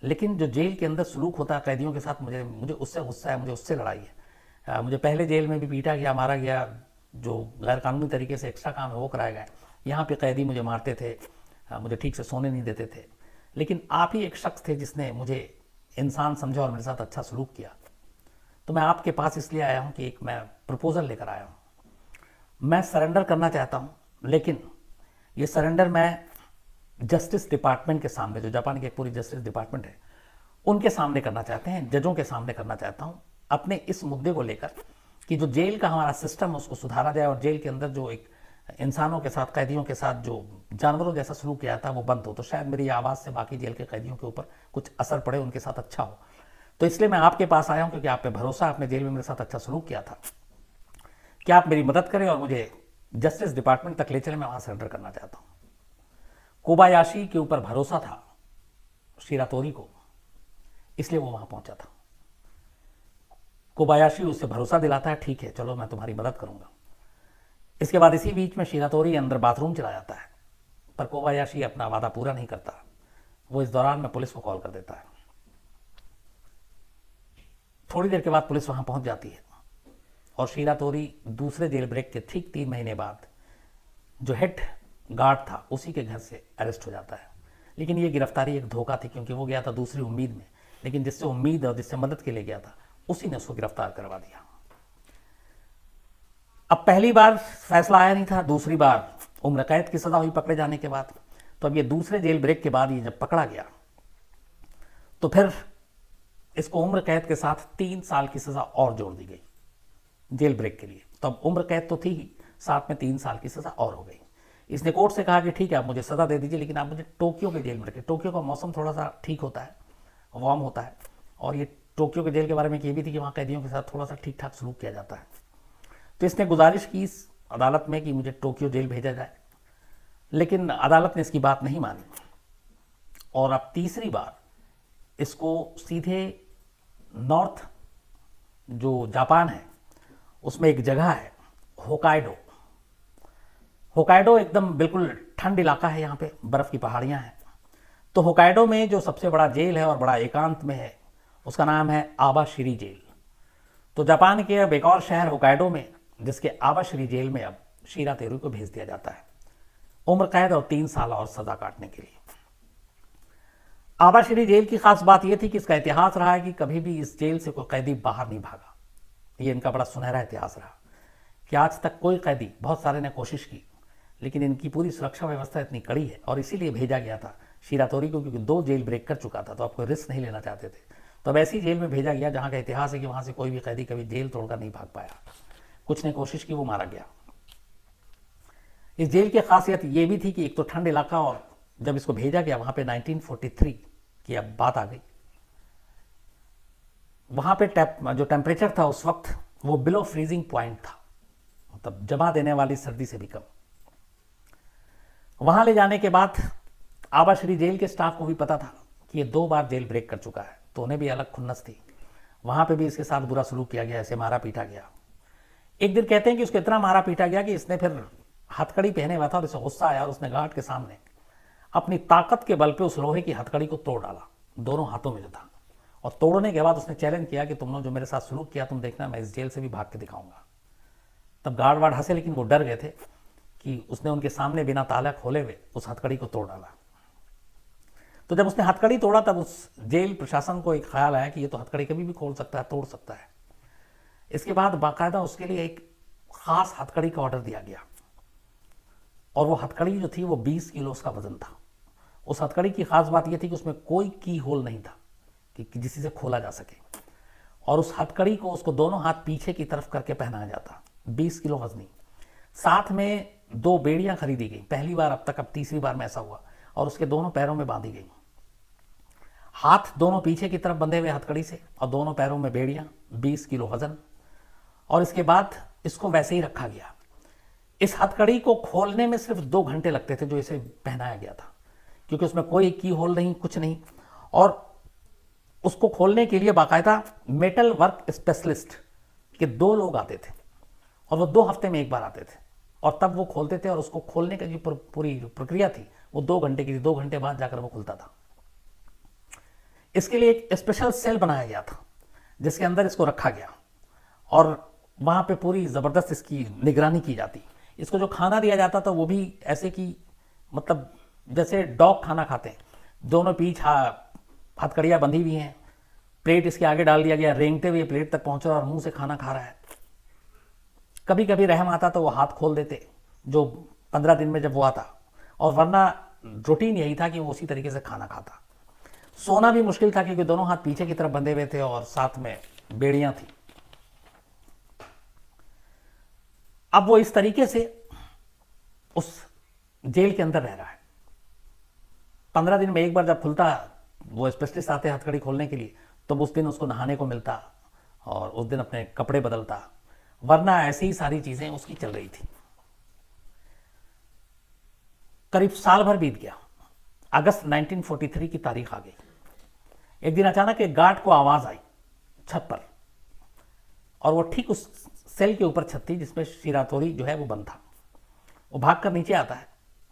लेकिन जो जेल के अंदर सलूक होता है कैदियों के साथ, मुझे उससे गुस्सा है, मुझे उससे लड़ाई है। मुझे पहले जेल में भी पीटा गया, मारा गया, जो गैर कानूनी तरीके से एक्स्ट्रा काम है वो कराया गया। यहाँ पे कैदी मुझे मारते थे, मुझे ठीक से सोने नहीं देते थे, लेकिन आप ही एक शख्स थे जिसने मुझे इंसान समझा और मेरे साथ अच्छा सलूक किया। तो मैं आपके पास इसलिए आया हूँ कि एक मैं प्रपोजल लेकर आया हूँ। मैं सरेंडर करना चाहता हूँ, लेकिन ये सरेंडर मैं जस्टिस डिपार्टमेंट के सामने, जो जापान की एक पूरी जस्टिस डिपार्टमेंट है, उनके सामने करना चाहते हैं, जजों के सामने करना चाहता हूँ, अपने इस मुद्दे को लेकर कि जो जेल का हमारा सिस्टम है उसको सुधारा जाए और जेल के अंदर जो एक इंसानों के साथ, कैदियों के साथ जो जानवरों जैसा सलूक किया था वो बंद हो। तो शायद मेरी आवाज़ से बाकी जेल के कैदियों के ऊपर कुछ असर पड़े, उनके साथ अच्छा हो। तो इसलिए मैं आपके पास आया हूँ क्योंकि आप पे भरोसा, आपने जेल में मेरे साथ अच्छा सलूक किया था, क्या आप मेरी मदद करें और मुझे जस्टिस डिपार्टमेंट तक ले चले, मैं वहाँ सरेंडर करना चाहता हूँ। कोबायाशी के ऊपर भरोसा था शिरातोरी को, इसलिए वो वहाँ पहुँचा था। कोबायाशी उससे भरोसा दिलाता है, ठीक है चलो मैं तुम्हारी मदद करूँगा। इसके बाद इसी बीच में शिरातोरी अंदर बाथरूम चला जाता है, पर कोबायाशी अपना वादा पूरा नहीं करता। वो इस दौरान में पुलिस को कॉल कर देता है। थोड़ी देर के बाद पुलिस वहाँ पहुँच जाती है और शिरातोरी दूसरे जेल ब्रेक के ठीक 3 महीने बाद जो हेड गार्ड था उसी के घर से अरेस्ट हो जाता है। लेकिन ये गिरफ्तारी एक धोखा थी, क्योंकि वो गया था दूसरी उम्मीद में, लेकिन जिससे उम्मीद और जिससे मदद के लिए गया था उसी ने उसको गिरफ्तार करवा दिया। अब पहली बार फैसला आया नहीं था, दूसरी बार उम्र कैद की सजा हुई पकड़े जाने के बाद। तो अब ये दूसरे जेल ब्रेक के बाद ये जब पकड़ा गया तो फिर इसको उम्र कैद के साथ 3 साल की सजा और जोड़ दी गई जेल ब्रेक के लिए। तो अब उम्र कैद तो थी ही, साथ में 3 साल की सजा और हो गई। इसने कोर्ट से कहा कि ठीक है आप मुझे सजा दे दीजिए, लेकिन आप मुझे टोक्यो के जेल में रखें। टोक्यो का मौसम थोड़ा सा ठीक होता है, वार्म होता है, और ये टोक्यो के जेल के बारे में ये भी थी कि वहाँ कैदियों के साथ थोड़ा सा ठीक ठाक सलूक किया जाता है। तो इसने गुजारिश की इस अदालत में कि मुझे टोक्यो जेल भेजा जाए, लेकिन अदालत ने इसकी बात नहीं मानी और अब तीसरी बार इसको सीधे नॉर्थ जो जापान है उसमें एक जगह है होकाइडो। होकाइडो एकदम बिल्कुल ठंड इलाका है, यहाँ पे बर्फ़ की पहाड़ियाँ हैं। तो होकाइडो में जो सबसे बड़ा जेल है और बड़ा एकांत में है उसका नाम है आबाशिरी जेल। तो जापान के अब एक और शहर होकाइडो में, जिसके आबाशिरी जेल में अब शीरा तेरूई को भेज दिया जाता है उम्र कैद और 3 साल और सजा काटने के लिए। आबाशिरी जेल की खास बात यह थी कि इसका इतिहास रहा है कि कभी भी इस जेल से कोई कैदी बाहर नहीं भागा। ये इनका बड़ा सुनहरा इतिहास रहा कि आज तक कोई कैदी, बहुत सारे ने कोशिश की लेकिन इनकी पूरी सुरक्षा व्यवस्था इतनी कड़ी है और इसीलिए भेजा गया था शीरा तेरूई को, क्योंकि 2 जेल ब्रेक कर चुका था तो आप कोई रिस्क नहीं लेना चाहते थे। तो अब ऐसी जेल में भेजा गया जहाँ का इतिहास है कि वहाँ से कोई भी कैदी कभी जेल तोड़कर नहीं भाग पाया। कुछ ने कोशिश की, वो मारा गया। इस जेल की खासियत ये भी थी कि एक तो ठंड इलाका, और जब इसको भेजा गया वहाँ पे 1943 की अब बात आ गई। वहाँ पे जो टेम्परेचर था उस वक्त वो बिलो फ्रीजिंग पॉइंट था, मतलब जमा देने वाली सर्दी से भी कम। वहाँ ले जाने के बाद आबाशिरी जेल के स्टाफ को भी पता था कि ये 2 बार जेल ब्रेक कर चुका है, तो उन्हें भी अलग खुन्नस थी। वहाँ पे भी इसके साथ बुरा सलूक किया गया, ऐसे मारा पीटा गया। एक दिन कहते हैं कि उसको इतना मारा पीटा गया कि इसने फिर हथकड़ी पहने हुआ था और इसे गुस्सा आया और उसने गार्ड के सामने अपनी ताकत के बल पे उस लोहे की हथकड़ी को तोड़ डाला, दोनों हाथों में जो था। और तोड़ने के बाद उसने चैलेंज किया कि तुमने जो मेरे साथ सलूक किया तुम देखना, मैं इस जेल से भी भाग के दिखाऊंगा। तब गार्ड वार्ड हंसे, लेकिन वो डर गए थे कि उसने उनके सामने बिना ताला खोले हुए उस हथकड़ी को तोड़ डाला। तो जब उसने हथकड़ी तोड़ा तब उस जेल प्रशासन को एक ख्याल आया कि ये तो हथकड़ी कभी भी खोल सकता है, तोड़ सकता है। इसके बाद बाकायदा उसके लिए एक खास हथकड़ी का ऑर्डर दिया गया और वो हथकड़ी जो थी वो 20 किलो उसका वजन था। उस हथकड़ी की खास बात यह थी कि उसमें कोई की होल नहीं था कि जिससे से खोला जा सके, और उस हथकड़ी को उसको दोनों हाथ पीछे की तरफ करके पहनाया जाता। 20 किलो वजनी। साथ में 2 बेड़ियां खरीदी गई, पहली बार अब तक, अब तीसरी बार में ऐसा हुआ, और उसके दोनों पैरों में बांधी गई। हाथ दोनों पीछे की तरफ बंधे हुए हथकड़ी से और दोनों पैरों में बेड़ियां, 20 किलो वजन। और इसके बाद इसको वैसे ही रखा गया। इस हथकड़ी को खोलने में सिर्फ 2 घंटे लगते थे जो इसे पहनाया गया था, क्योंकि उसमें कोई की होल नहीं, कुछ नहीं। और उसको खोलने के लिए बाकायदा मेटल वर्क स्पेशलिस्ट के 2 लोग आते थे और वो 2 हफ्ते में एक बार आते थे और तब वो खोलते थे। और उसको खोलने की जो पूरी प्रक्रिया थी वो 2 घंटे की थी। 2 घंटे बाद जाकर वो खुलता था। इसके लिए एक स्पेशल सेल बनाया गया था जिसके अंदर इसको रखा गया और वहाँ पे पूरी ज़बरदस्त इसकी निगरानी की जाती। इसको जो खाना दिया जाता था वो भी ऐसे कि मतलब जैसे डॉग खाना खाते हैं, दोनों पीठ हथकड़ियाँ बंधी हुई हैं, प्लेट इसके आगे डाल दिया गया, रेंगते हुए प्लेट तक पहुँच रहा और मुंह से खाना खा रहा है। कभी कभी रहम आता तो वो हाथ खोल देते, जो 15 दिन में जब वो आता, और वरना रूटीन यही था कि वो उसी तरीके से खाना खाता। सोना भी मुश्किल था क्योंकि दोनों हाथ पीछे की तरफ बंधे हुए थे और साथ में बेड़ियां थी। अब वो इस तरीके से उस जेल के अंदर रह रहा है। 15 दिन में एक बार जब खुलता, वो स्पेशलिस्ट आते हथकड़ी खोलने के लिए, तो उस दिन उसको नहाने को मिलता और उस दिन अपने कपड़े बदलता, वरना ऐसी ही सारी चीजें उसकी चल रही थी। करीब साल भर बीत गया। अगस्त 1943 की तारीख आ गई। एक दिन अचानक एक गार्ड को आवाज आई छत पर, और वो ठीक उस सेल के ऊपर छत थी जिसमें शीरा तेरूई जो है वो बंद था। वो भागकर नीचे आता है,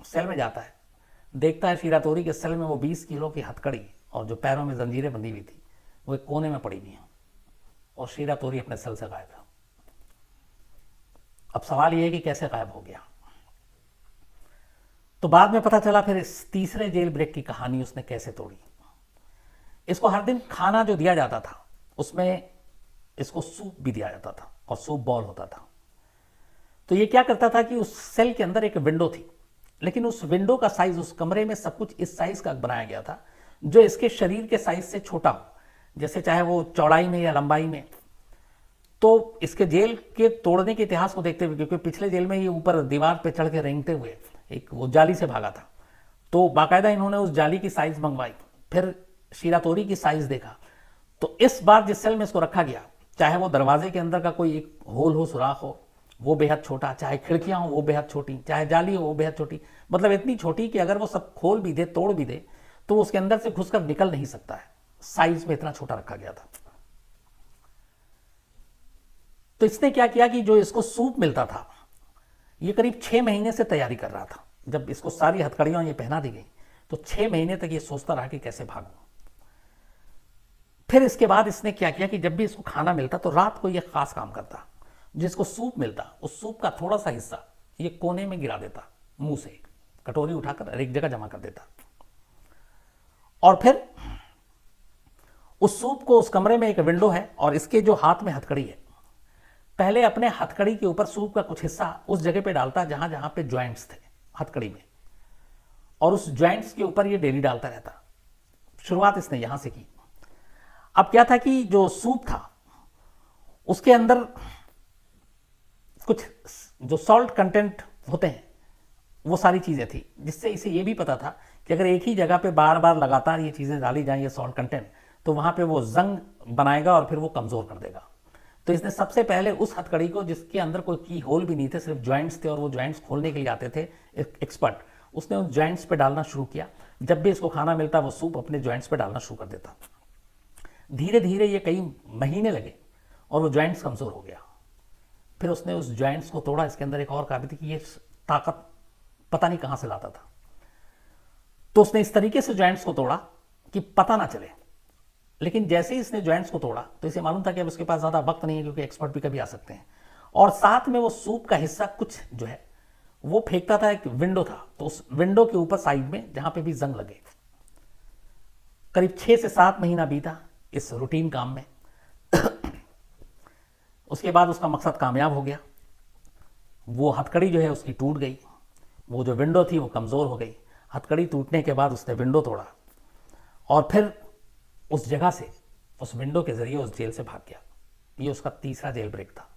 सेल में जाता है, देखता है शीरा तेरूई के सेल में वो 20 किलो की हथकड़ी और जो पैरों में जंजीरें बंधी हुई थी वो एक कोने में पड़ी हुई हैं और शीरा तेरूई अपने सेल से गायब है। अब सवाल यह है कि कैसे गायब हो गया। तो बाद में पता चला फिर इस तीसरे जेल ब्रेक की कहानी उसने कैसे तोड़ी। इसको हर दिन खाना जो दिया जाता था उसमें इसको सूप भी दिया जाता था और सूप बॉल होता था। तो ये क्या करता था कि उस सेल के अंदर एक विंडो थी, लेकिन उस विंडो का साइज, उस कमरे में सब कुछ इस साइज का बनाया गया था जो इसके शरीर के साइज से छोटा हो, जैसे चाहे वो चौड़ाई में या लंबाई में। तो इसके जेल के तोड़ने के इतिहास को देखते हुए, क्योंकि पिछले जेल में ये ऊपर दीवार पे चढ़ के रेंगते हुए एक वो जाली से भागा था, तो बाकायदा इन्होंने उस जाली की साइज मंगवाई, फिर शीरा तेरूई की साइज देखा। तो इस बार जिस सेल में इसको रखा गया, चाहे वो दरवाजे के अंदर का कोई एक होल हो, सुराख हो, वो बेहद छोटा, चाहे खिड़कियां हो वो बेहद छोटी, चाहे जाली हो वो बेहद छोटी, मतलब इतनी छोटी कि अगर वो सब खोल भी दे, तोड़ भी दे, तो उसके अंदर से घुसकर निकल नहीं सकता है। साइज में इतना छोटा रखा गया था। तो इसने क्या किया कि जो इसको सूप मिलता था, ये करीब 6 महीने से तैयारी कर रहा था। जब इसको सारी हथकड़ियां ये पहना दी गई तो 6 महीने तक ये सोचता रहा कि कैसे भागूं। फिर इसके बाद इसने क्या किया कि जब भी इसको खाना मिलता तो रात को ये खास काम करता, जिसको सूप मिलता उस सूप का थोड़ा सा हिस्सा ये कोने में गिरा देता, मुंह से कटोरी उठाकर एक जगह जमा कर देता, और फिर उस सूप को, उस कमरे में एक विंडो है और इसके जो हाथ में हथकड़ी है, पहले अपने हथकड़ी के ऊपर सूप का कुछ हिस्सा उस जगह पे डालता जहां जहां पे ज्वाइंट्स थे हथकड़ी में, और उस ज्वाइंट्स के ऊपर ये डेली डालता रहता। शुरुआत इसने यहां से की। अब क्या था कि जो सूप था उसके अंदर कुछ जो सॉल्ट कंटेंट होते हैं वो सारी चीजें थी, जिससे इसे ये भी पता था कि अगर एक ही जगह पे बार बार लगातार ये चीजें डाली जाएं, ये सॉल्ट कंटेंट, तो वहां पे वो जंग बनाएगा और फिर वो कमजोर कर देगा। तो इसने सबसे पहले उस हथकड़ी को, जिसके अंदर कोई की होल भी नहीं थे, सिर्फ ज्वाइंट्स थे और वो ज्वाइंट्स खोलने के लिए आते थे एक्सपर्ट, उसने उस ज्वाइंट्स पे डालना शुरू किया। जब भी इसको खाना मिलता वो सूप अपने ज्वाइंट्स पे डालना शुरू कर देता। धीरे धीरे ये कई महीने लगे और वो ज्वाइंट्स कमजोर हो गया। फिर उसने उस ज्वाइंट्स को तोड़ा। इसके अंदर एक और काबिल थी कि ये ताकत पता नहीं कहां से लाता था। तो उसने इस तरीके से ज्वाइंट्स को तोड़ा कि पता ना चले। लेकिन जैसे ही इसने ज्वाइंट्स को तोड़ा तो इसे मालूम था कि अब उसके पास ज्यादा वक्त नहीं है, क्योंकि एक्सपर्ट भी कभी आ सकते हैं। और साथ में वो सूप का हिस्सा कुछ जो है वो फेंकता था। एक विंडो था, तो उस विंडो के ऊपर साइड में जहां पे भी जंग लगे। करीब 6 से 7 महीना बीता इस रूटीन काम में। उसके बाद उसका मकसद कामयाब हो गया। वो हथकड़ी जो है उसकी टूट गई, वो जो विंडो थी वो कमजोर हो गई। हथकड़ी टूटने के बाद उसने विंडो तोड़ा और फिर उस जगह से, उस विंडो के जरिए उस जेल से भाग गया। ये उसका तीसरा जेल ब्रेक था।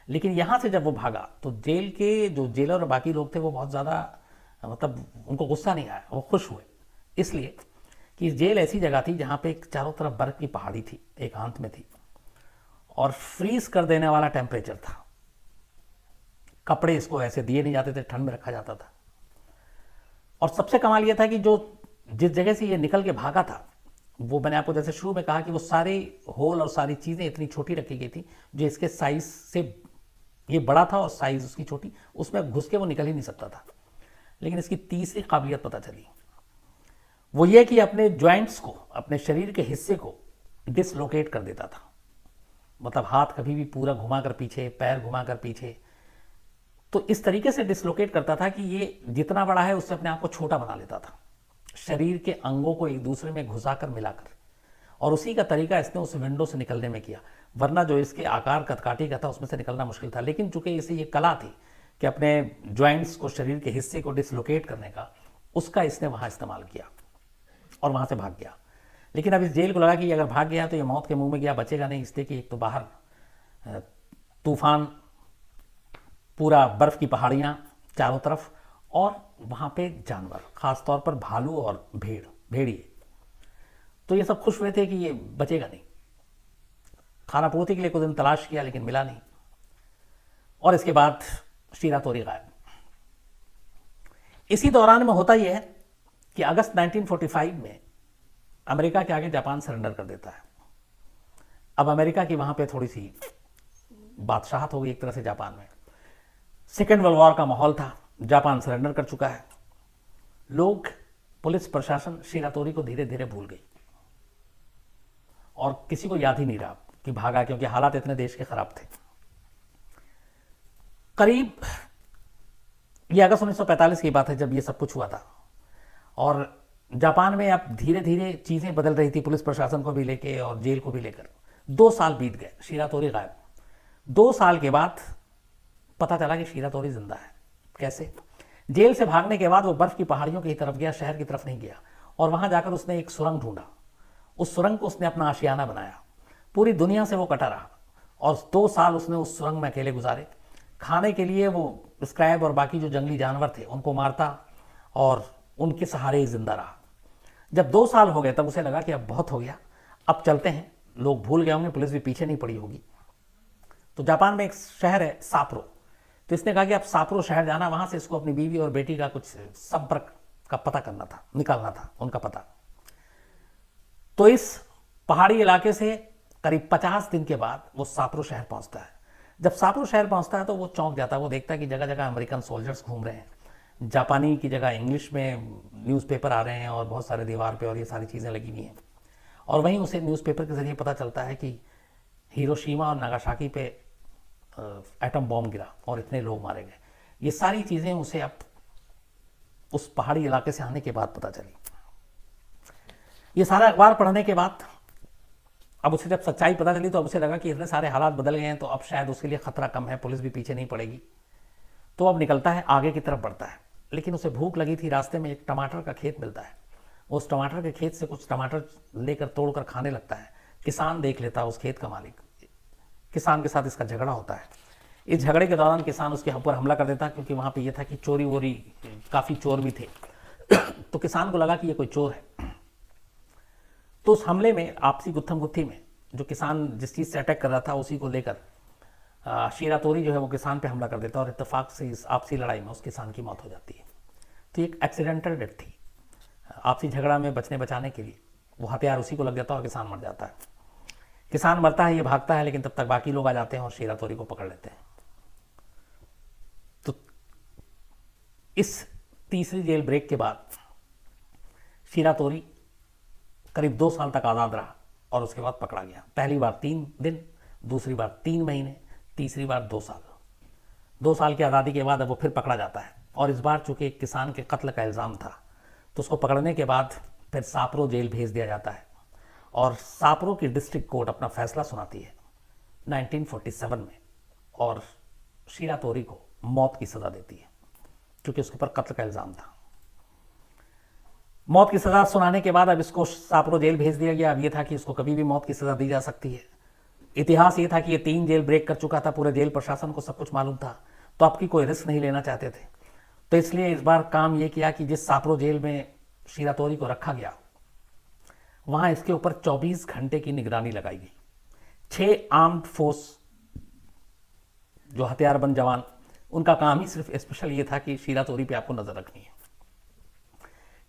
लेकिन यहां से जब वो भागा तो जेल के जो जेलर और बाकी लोग थे वो बहुत ज्यादा, मतलब उनको गुस्सा नहीं आया, वो खुश हुए। इसलिए कि जेल ऐसी जगह थी जहां पे चारों तरफ बर्फ की पहाड़ी थी, एकांत में थी, और फ्रीज कर देने वाला टेम्परेचर था। कपड़े इसको ऐसे दिए नहीं जाते थे, ठंड में रखा जाता था। और सबसे कमाल यह था कि जो जिस जगह से ये निकल के भागा था, वो मैंने आपको जैसे शुरू में कहा कि वो सारे होल और सारी चीजें इतनी छोटी रखी गई थी, जो इसके साइज से ये बड़ा था और साइज उसकी छोटी, उसमें घुस के वो निकल ही नहीं सकता था। लेकिन इसकी तीसरी काबिलियत पता चली, वो ये कि अपने ज्वाइंट्स को, अपने शरीर के हिस्से को डिसलोकेट कर देता था। मतलब हाथ कभी भी पूरा घुमाकर पीछे, पैर घुमाकर पीछे, तो इस तरीके से डिसलोकेट करता था कि ये जितना बड़ा है उससे अपने आप को छोटा बना लेता था, शरीर के अंगों को एक दूसरे में घुसाकर मिलाकर। और उसी का तरीका इसने उस विंडो से निकलने में किया। वरना जो इसके आकार कदकाठी का था उसमें से निकलना मुश्किल था। लेकिन चूंकि इसे ये कला थी कि अपने ज्वाइंट्स को, शरीर के हिस्से को डिसलोकेट करने का, उसका इसने वहां इस्तेमाल किया और वहां से भाग गया। लेकिन अब इस जेल को लगा कि अगर भाग गया तो ये मौत के मुंह में गया, बचेगा नहीं। इसलिए कि एक तो बाहर तूफान, पूरा बर्फ की पहाड़ियां चारों तरफ, और वहां पे जानवर, खासतौर पर भालू और भेड़िए। तो ये सब खुश हुए थे कि ये बचेगा नहीं। खाना पूर्ति के लिए कुछ दिन तलाश किया लेकिन मिला नहीं, और इसके बाद शीरा तोरी गायब। इसी दौरान में होता यह है कि अगस्त 1945 में अमेरिका के आगे जापान सरेंडर कर देता है। अब अमेरिका की वहां पे थोड़ी सी बादशाहत हो गई एक तरह से जापान में। सेकेंड वर्ल्ड वॉर का माहौल था, जापान सरेंडर कर चुका है। लोग, पुलिस प्रशासन शीरा तोरी को धीरे धीरे भूल गई और किसी को याद ही नहीं रहा कि भागा, क्योंकि हालात इतने देश के खराब थे। करीब ये अगस्त 1945 की बात है जब ये सब कुछ हुआ था, और जापान में अब धीरे धीरे चीजें बदल रही थी, पुलिस प्रशासन को भी लेके और जेल को भी लेकर। 2 साल बीत गए, शीरा तोरी गायब। 2 साल के बाद पता चला कि शीरा तोरी जिंदा है। कैसे? जेल से भागने के बाद वो बर्फ की पहाड़ियों की तरफ गया, शहर की तरफ नहीं गया, और वहां जाकर उसने एक सुरंग ढूंढा। उस सुरंग को उसने अपना आशियाना बनाया। पूरी दुनिया से वो कटा रहा और 2 साल उसने उस सुरंग में अकेले गुजारे। खाने के लिए वो स्क्रैब और बाकी जो जंगली जानवर थे उनको मारता और उनके सहारे ही जिंदा रहा। जब 2 साल हो गए तब उसे लगा कि अब बहुत हो गया, अब चलते हैं। लोग भूल गए होंगे, पुलिस भी पीछे नहीं पड़ी होगी। तो जापान में एक शहर है साप्रो, तो इसने कहा कि अब सापरो शहर जाना, वहाँ से इसको अपनी बीवी और बेटी का कुछ संपर्क का पता करना था, निकालना था उनका पता। तो इस पहाड़ी इलाके से करीब 50 दिन के बाद वो सापरो शहर पहुंचता है। जब सापरो शहर पहुंचता है तो वो चौंक जाता है। वो देखता है कि जगह जगह अमेरिकन सोल्जर्स घूम रहे हैं, जापानी की जगह इंग्लिश में न्यूज़पेपर आ रहे हैं और बहुत सारे दीवार पे और ये सारी चीज़ें लगी हुई हैं। और वहीं उसे न्यूज़पेपर के ज़रिए पता चलता है कि हिरोशिमा और नागासाकी पे एटम बॉम्ब गिरा और इतने लोग मारे गए। ये सारी चीज़ें उसे अब उस पहाड़ी इलाके से आने के बाद पता चली। ये सारा अखबार पढ़ने के बाद अब उसे जब सच्चाई पता चली तो अब उसे लगा कि इतने सारे हालात बदल गए हैं तो अब शायद उसके लिए खतरा कम है, पुलिस भी पीछे नहीं पड़ेगी। तो अब निकलता है, आगे की तरफ बढ़ता है। लेकिन उसे भूख लगी थी। रास्ते में एक टमाटर का खेत मिलता है। उस टमाटर के खेत से कुछ टमाटर लेकर तोड़कर खाने लगता है। किसान देख लेता है, उस खेत का मालिक। किसान के साथ इसका झगड़ा होता है। इस झगड़े के दौरान किसान उसके ऊपर हमला कर देता है, क्योंकि वहाँ पे ये था कि चोरी वोरी, काफ़ी चोर भी थे। तो किसान को लगा कि ये कोई चोर है। तो उस हमले में, आपसी गुत्थम गुत्थी में, जो किसान जिस चीज़ से अटैक कर रहा था उसी को लेकर शीरातोरी जो है वो किसान पे हमला कर देता है और इत्तेफाक से इस आपसी लड़ाई में उस किसान की मौत हो जाती है। तो एक एक्सीडेंटल डेथ थी। आपसी झगड़ा में बचने बचाने के लिए वो हथियार उसी को लग जाता है और किसान मर जाता है। किसान मरता है, ये भागता है, लेकिन तब तक बाकी लोग आ जाते हैं और शीरातोरी को पकड़ लेते हैं। तो इस तीसरी जेल ब्रेक के बाद शीरातोरी करीब 2 साल तक आज़ाद रहा और उसके बाद पकड़ा गया। पहली बार 3 दिन, दूसरी बार 3 महीने, तीसरी बार 2 साल। 2 साल की आज़ादी के बाद अब वो फिर पकड़ा जाता है। और इस बार चूंकि एक किसान के कत्ल का इल्ज़ाम था तो उसको पकड़ने के बाद फिर सापरो जेल भेज दिया जाता है। और सापरो की डिस्ट्रिक्ट कोर्ट अपना फैसला सुनाती है 1947 में और शीरातोरी को मौत की सज़ा देती है, क्योंकि उसके ऊपर कत्ल का इल्ज़ाम था। मौत की सज़ा सुनाने के बाद अब इसको सापरो जेल भेज दिया गया। अब ये था कि इसको कभी भी मौत की सज़ा दी जा सकती है। इतिहास ये था कि ये 3 जेल ब्रेक कर चुका था, पूरे जेल प्रशासन को सब कुछ मालूम था, तो आपकी कोई रिस्क नहीं लेना चाहते थे। तो इसलिए इस बार काम ये किया कि जिस सापरो जेल में शीरातोरी को रखा गया वहाँ इसके ऊपर 24 घंटे की निगरानी लगाई गई। 6 आर्म्ड फोर्स जो हथियारबंद जवान, उनका काम ही सिर्फ स्पेशल ये था कि शीरातोरी पे आपको नजर रखनी है।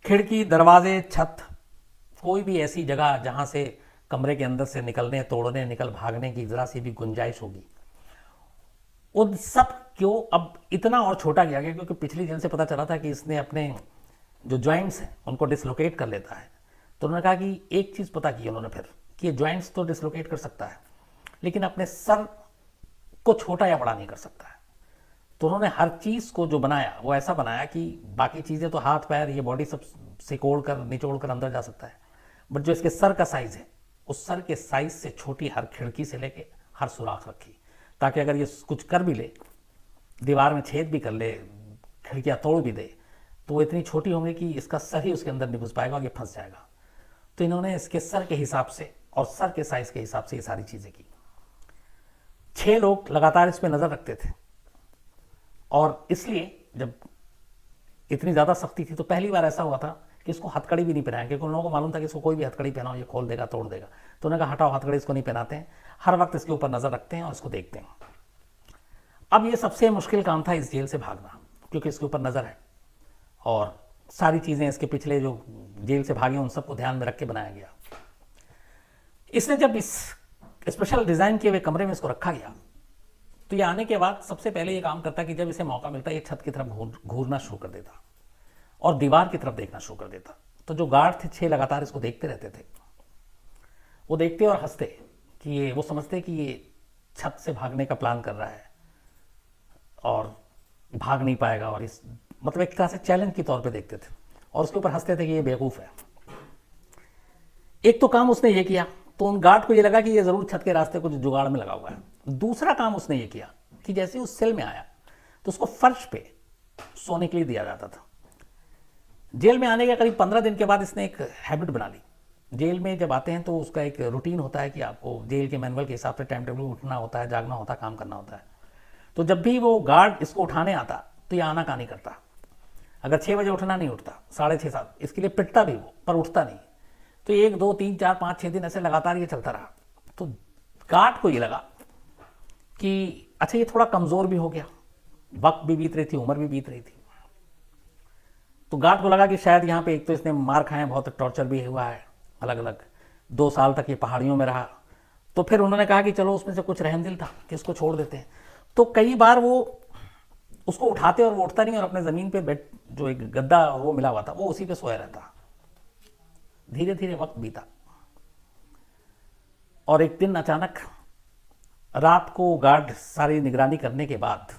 खिड़की, दरवाजे, छत, कोई भी ऐसी जगह जहां से कमरे के अंदर से निकलने, तोड़ने, निकल भागने की जरा सी भी गुंजाइश होगी, उन सब क्यों अब इतना और छोटा किया गया, क्योंकि पिछली जेल से पता चला था कि इसने अपने जो जॉइंट्स हैं उनको डिसलोकेट कर लेता है। तो उन्होंने कहा कि एक चीज़ पता की उन्होंने फिर कि ये जॉइंट्स तो डिसलोकेट कर सकता है लेकिन अपने सर को छोटा या बड़ा नहीं कर सकता है। तो उन्होंने हर चीज़ को जो बनाया वो ऐसा बनाया कि बाकी चीज़ें तो हाथ पैर ये बॉडी सब सिकोड़ कर निचोड़ कर अंदर जा सकता है, बट जो इसके सर का साइज़ है उस सर के साइज़ से छोटी हर खिड़की से लेके हर सुराख रखी, ताकि अगर ये कुछ कर भी ले, दीवार में छेद भी कर ले, खिड़कियाँ तोड़ भी दे, तो वो इतनी छोटी होंगी कि इसका सर ही उसके अंदर नहीं घुस पाएगा और ये फंस जाएगा। तो इन्होंने इसके सर के हिसाब से और सर के साइज़ के हिसाब से ये सारी चीज़ें की। 6 लोग लगातार इस पर नज़र रखते थे और इसलिए जब इतनी ज़्यादा सख्ती थी तो पहली बार ऐसा हुआ था कि इसको हथकड़ी भी नहीं पहनाया, क्योंकि उन लोगों को मालूम था कि इसको कोई भी हथकड़ी पहनाओ ये खोल देगा, तोड़ देगा। तो उन्होंने कहा हटाओ, हथकड़ी इसको नहीं पहनाते हैं, हर वक्त इसके ऊपर नज़र रखते हैं और इसको देखते हैं। अब ये सबसे मुश्किल काम था इस जेल से भागना, क्योंकि इसके ऊपर नज़र है और सारी चीज़ें इसके पिछले जो जेल से भागे उन सबको ध्यान में रख के बनाया गया। इसने जब इस स्पेशल डिज़ाइन किए हुए कमरे में इसको रखा गया तो ये आने के बाद सबसे पहले ये काम करता कि जब इसे मौका मिलता ये छत की तरफ घूरना शुरू कर देता और दीवार की तरफ देखना शुरू कर देता। तो जो गार्ड थे 6 लगातार इसको देखते रहते थे, वो देखते और हंसते कि ये, वो समझते कि ये छत से भागने का प्लान कर रहा है और भाग नहीं पाएगा, और इस मतलब एक तरह से चैलेंज के तौर पे देखते थे और उसके ऊपर हंसते थे कि ये बेवकूफ़ है। एक तो काम उसने ये किया तो उन गार्ड को ये लगा कि ये ज़रूर छत के रास्ते कुछ जुगाड़ में लगा हुआ है। दूसरा काम उसने ये किया कि जैसे उस सेल में आया तो उसको फर्श पे सोने के लिए दिया जाता था। जेल में आने के करीब 15 दिन के बाद इसने एक हैबिट बना ली। जेल में जब आते हैं तो उसका एक रूटीन होता है कि आपको जेल के मैनुअल के हिसाब से टाइम टेबल उठना होता है, जागना होता है, काम करना होता है। तो जब भी वो गार्ड इसको उठाने आता तो ये आना कहानी करता। अगर 6 बजे उठना नहीं उठता, 6:30 7, इसके लिए पिटता भी वो पर उठता नहीं। तो 1 2 3 4 5 6 दिन ऐसे लगातार ये चलता रहा। तो गार्ड को ये लगा कि अच्छा ये थोड़ा कमज़ोर भी हो गया, वक्त भी बीत रही थी, उम्र भी बीत रही थी। तो गार्ड को लगा कि शायद यहाँ पे एक तो इसने मार खाए, बहुत टॉर्चर भी हुआ है अलग अलग, 2 साल तक ये पहाड़ियों में रहा। तो फिर उन्होंने कहा कि चलो उसमें से कुछ रहम दिल था कि इसको छोड़ देते हैं। तो कई बार वो उसको उठाते और वो उठता नहीं, और अपने ज़मीन पे बेड जो एक गद्दा वो मिला हुआ था वो उसी पे सोया रहता। धीरे धीरे वक्त बीता और एक दिन अचानक रात को गार्ड सारी निगरानी करने के बाद,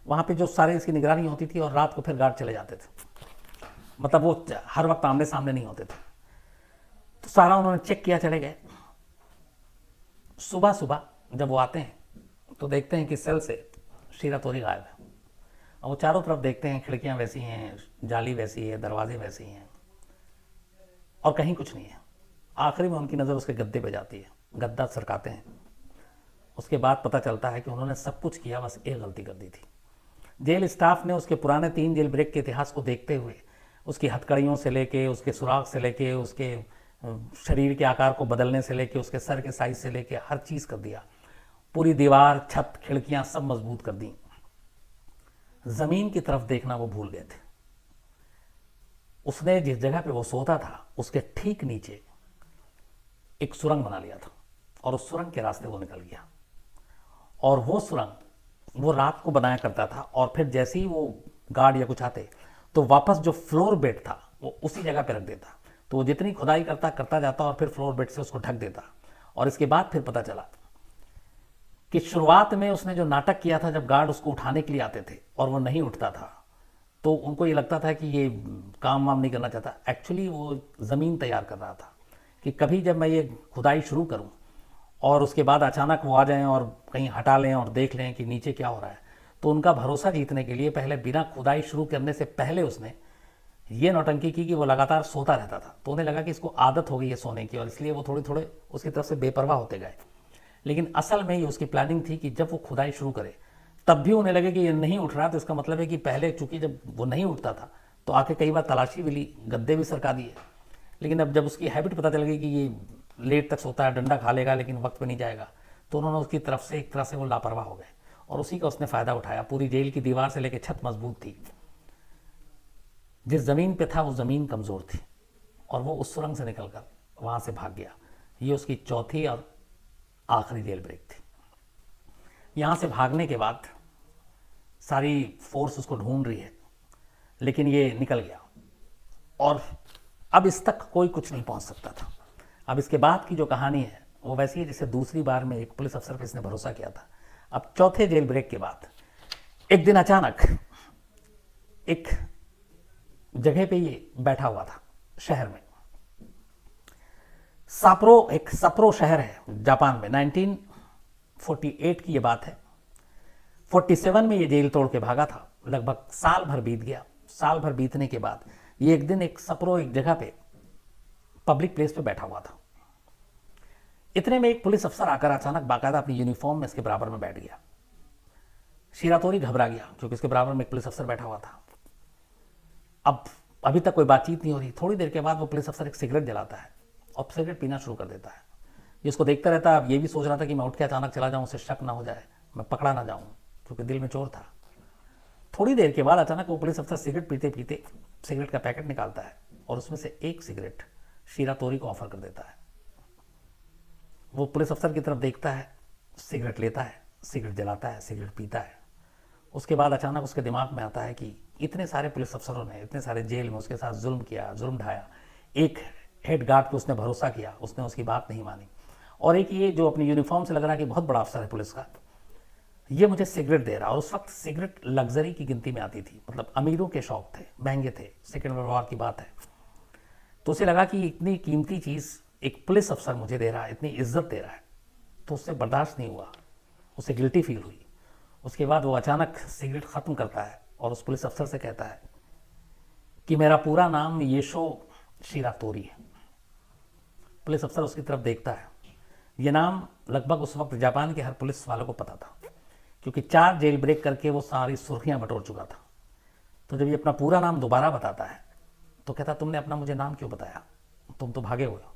वहाँ पे जो सारे इसकी निगरानी होती थी और रात को फिर गार्ड चले जाते थे, मतलब वो हर वक्त आमने सामने नहीं होते थे। तो सारा उन्होंने चेक किया, चले गए। सुबह सुबह जब वो आते हैं तो देखते हैं कि सेल से शीरा तोरी गायब है, और वो चारों तरफ देखते हैं, खिड़कियाँ वैसी हैं, जाली वैसी है, दरवाजे वैसे ही हैं, और कहीं कुछ नहीं है। आखिरी में उनकी नज़र उसके गद्दे पे जाती है, गद्दा सरकाते हैं। उसके बाद पता चलता है कि उन्होंने सब कुछ किया, बस एक गलती कर दी थी। जेल स्टाफ ने उसके पुराने 3 जेल ब्रेक के इतिहास को देखते हुए उसकी हथकड़ियों से लेके, उसके सुराग से लेके, उसके शरीर के आकार को बदलने से लेके, उसके सर के साइज से लेके हर चीज़ कर दिया। पूरी दीवार, छत, खिड़कियां सब मजबूत कर दी। ज़मीन की तरफ देखना वो भूल गए थे। उसने जिस जगह पे वो सोता था उसके ठीक नीचे एक सुरंग बना लिया था, और उस सुरंग के रास्ते वो निकल गया। और वो सुरंग वो रात को बनाया करता था, और फिर जैसे ही वो गार्ड या कुछ आते तो वापस जो फ्लोर बेड था वो उसी जगह पे रख देता। तो वो जितनी खुदाई करता जाता और फिर फ्लोर बेड से उसको ढक देता। और इसके बाद फिर पता चला कि शुरुआत में उसने जो नाटक किया था, जब गार्ड उसको उठाने के लिए आते थे और वो नहीं उठता था, तो उनको ये लगता था कि ये काम वाम नहीं करना चाहता। एक्चुअली वो ज़मीन तैयार कर रहा था कि कभी जब मैं ये खुदाई शुरू करूं और उसके बाद अचानक वो आ जाएं और कहीं हटा लें और देख लें कि नीचे क्या हो रहा है, तो उनका भरोसा जीतने के लिए पहले बिना खुदाई शुरू करने से पहले उसने ये नौटंकी की कि वो लगातार सोता रहता था। तो उन्हें लगा कि इसको आदत हो गई है सोने की, और इसलिए वो थोड़े थोड़े उसकी तरफ से बेपरवाह होते गए। लेकिन असल में ये उसकी प्लानिंग थी कि जब वो खुदाई शुरू करे तब भी उन्हें लगे कि ये नहीं उठ रहा, तो इसका मतलब है कि पहले चूंकि जब वो नहीं उठता था तो आके कई बार तलाशी भी ली, गद्दे भी सरका दिए। लेकिन अब जब उसकी हैबिट पता चल गई कि ये लेट तक सोता है, डंडा खा लेगा लेकिन वक्त पे नहीं जाएगा, तो उन्होंने उसकी तरफ से एक तरह से वो लापरवाह हो गए, और उसी का उसने फ़ायदा उठाया। पूरी जेल की दीवार से लेकर छत मजबूत थी, जिस ज़मीन पे था वो ज़मीन कमज़ोर थी, और वो उस सुरंग से निकलकर वहाँ से भाग गया। ये उसकी चौथी और आखिरी जेल ब्रेक थी। यहाँ से भागने के बाद सारी फोर्स उसको ढूंढ रही है, लेकिन ये निकल गया, और अब इस तक कोई कुछ नहीं पहुँच सकता था। अब इसके बाद की जो कहानी है वो वैसी है जैसे दूसरी बार में एक पुलिस अफसर पे इसने भरोसा किया था। अब चौथे जेल ब्रेक के बाद एक दिन अचानक एक जगह पे ये बैठा हुआ था शहर में। साप्रो, एक सप्रो शहर है जापान में, 1948 की ये बात है। 47 में ये जेल तोड़ के भागा था। लगभग साल भर बीत गया। साल भर बीतने के बाद ये एक दिन एक सप्रो एक जगह पे पब्लिक प्लेस पे बैठा हुआ था। इतने में एक पुलिस अफसर आकर अचानक बाकायदा अपनी यूनिफॉर्म में इसके बराबर में बैठ गया। शिरातोरी घबरा गया क्योंकि इसके बराबर में एक पुलिस अफसर बैठा हुआ था। अब अभी तक कोई बातचीत नहीं हो रही। थोड़ी देर के बाद वो पुलिस अफसर एक सिगरेट जलाता है और सिगरेट पीना शुरू कर देता है। जिसको देखता रहता है, अब ये भी सोच रहा था कि मैं उठ के अचानक चला जाऊं, उसे शक ना हो जाए, मैं पकड़ा ना जाऊं, क्योंकि दिल में चोर था। थोड़ी देर के बाद अचानक वो पुलिस अफसर सिगरेट पीते पीते सिगरेट का पैकेट निकालता है और उसमें से एक सिगरेट शिरातोरी को ऑफर कर देता है। वो पुलिस अफसर की तरफ देखता है, सिगरेट लेता है, सिगरेट जलाता है, सिगरेट पीता है। उसके बाद अचानक उसके दिमाग में आता है कि इतने सारे पुलिस अफसरों ने इतने सारे जेल में उसके साथ जुल्म किया, जुल्म ढाया। एक हेड गार्ड पे उसने भरोसा किया, उसने उसकी बात नहीं मानी, और एक ये जो अपनी यूनिफॉर्म से लग रहा है कि बहुत बड़ा अफसर है पुलिस का, ये मुझे सिगरेट दे रहा। और उस वक्त सिगरेट लग्जरी की गिनती में आती थी, मतलब अमीरों के शौक थे, महंगे थे, सेकेंड वर्ल्ड वॉर की बात है। तो उसे लगा कि इतनी कीमती चीज़ एक पुलिस अफसर मुझे दे रहा है, इतनी इज्जत दे रहा है, तो उससे बर्दाश्त नहीं हुआ, उसे गिल्टी फील हुई। उसके बाद वो अचानक सिगरेट ख़त्म करता है और उस पुलिस अफसर से कहता है कि मेरा पूरा नाम येशो शिरातोरी है। पुलिस अफसर उसकी तरफ देखता है। ये नाम लगभग उस वक्त जापान के हर पुलिस वालों को पता था, क्योंकि 4 जेल ब्रेक करके वो सारी सुर्खियां बटोर चुका था। तो जब ये अपना पूरा नाम दोबारा बताता है तो कहता, तुमने अपना मुझे नाम क्यों बताया, तुम तो भागे हुए हो।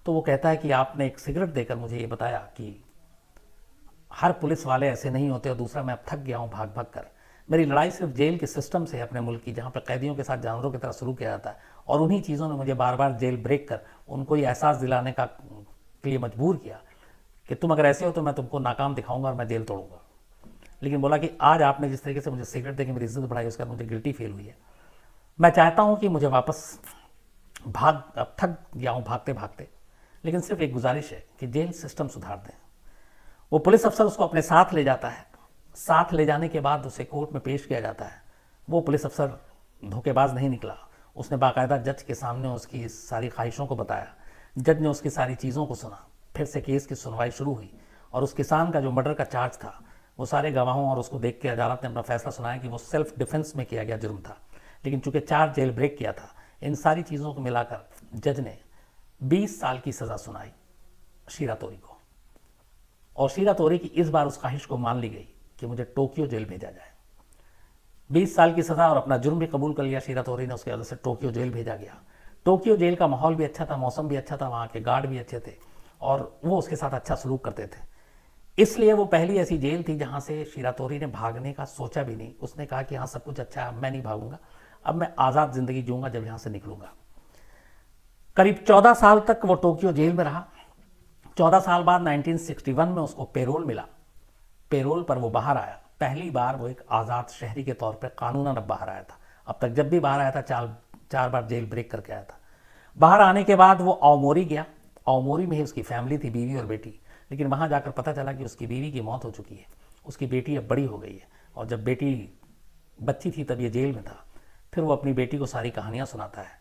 तो वो कहता है कि आपने एक सिगरेट देकर मुझे ये बताया कि हर पुलिस वाले ऐसे नहीं होते, और दूसरा मैं अब थक गया हूँ भाग भाग कर, मेरी लड़ाई सिर्फ जेल के सिस्टम से है अपने मुल्क की, जहाँ पर कैदियों के साथ जानवरों की तरह शुरू किया जाता है, और उन्हीं चीज़ों ने मुझे बार बार जेल ब्रेक कर उनको ये एहसास दिलाने का के लिए मजबूर किया कि तुम अगर ऐसे हो तो मैं तुमको नाकाम दिखाऊंगा और मैं जेल तोड़ूंगा। लेकिन बोला कि आज आपने जिस तरीके से मुझे सिगरेट दे के मेरी इज्जत बढ़ाई, उसका मुझे गिल्टी फील हुई है। मैं चाहता हूँ कि मुझे वापस अब थक गया हूँ भागते भागते, लेकिन सिर्फ एक गुजारिश है कि जेल सिस्टम सुधार दें। वो पुलिस अफसर उसको अपने साथ ले जाता है, साथ ले जाने के बाद उसे कोर्ट में पेश किया जाता है। वो पुलिस अफसर धोखेबाज नहीं निकला, उसने बाकायदा जज के सामने उसकी सारी ख्वाहिशों को बताया। जज ने उसकी सारी चीज़ों को सुना, फिर से केस की सुनवाई शुरू हुई, और उस किसान का जो मर्डर का चार्ज था वो सारे गवाहों और उसको देख के अदालत ने अपना फैसला सुनाया कि वो सेल्फ डिफेंस में किया गया जुर्म था। लेकिन चूंकि 4 जेल ब्रेक किया था, इन सारी चीज़ों को मिलाकर जज ने 20 साल की सज़ा सुनाई शीरा तोरी को। और शीरा तोरी की इस बार उस ख्वाहिश को मान ली गई कि मुझे टोक्यो जेल भेजा जाए। 20 साल की सज़ा और अपना जुर्म भी कबूल कर लिया शीरा तोरी ने। उसके वजह से टोक्यो जेल भेजा गया। टोक्यो जेल का माहौल भी अच्छा था, मौसम भी अच्छा था, वहाँ के गार्ड भी अच्छे थे और वो उसके साथ अच्छा सलूक करते थे। इसलिए वो पहली ऐसी जेल थी जहाँ से शीरा तोरी ने भागने का सोचा भी नहीं। उसने कहा कि हाँ, सब कुछ अच्छा है, मैं नहीं भागूंगा, अब मैं आज़ाद ज़िंदगी जीऊँगा जब यहाँ से निकलूँगा। करीब 14 साल तक वो टोक्यो जेल में रहा। 14 साल बाद 1961 में उसको पेरोल मिला। पेरोल पर वो बाहर आया। पहली बार वो एक आज़ाद शहरी के तौर पर कानूनन अब बाहर आया था। अब तक जब भी बाहर आया था 4 बार जेल ब्रेक करके आया था। बाहर आने के बाद वो अवमोरी गया। अवमोरी में ही उसकी फैमिली थी, बीवी और बेटी। लेकिन वहाँ जाकर पता चला कि उसकी बीवी की मौत हो चुकी है, उसकी बेटी अब बड़ी हो गई है, और जब बेटी बच्ची थी तब ये जेल में था। फिर वो अपनी बेटी को सारी कहानियाँ सुनाता है।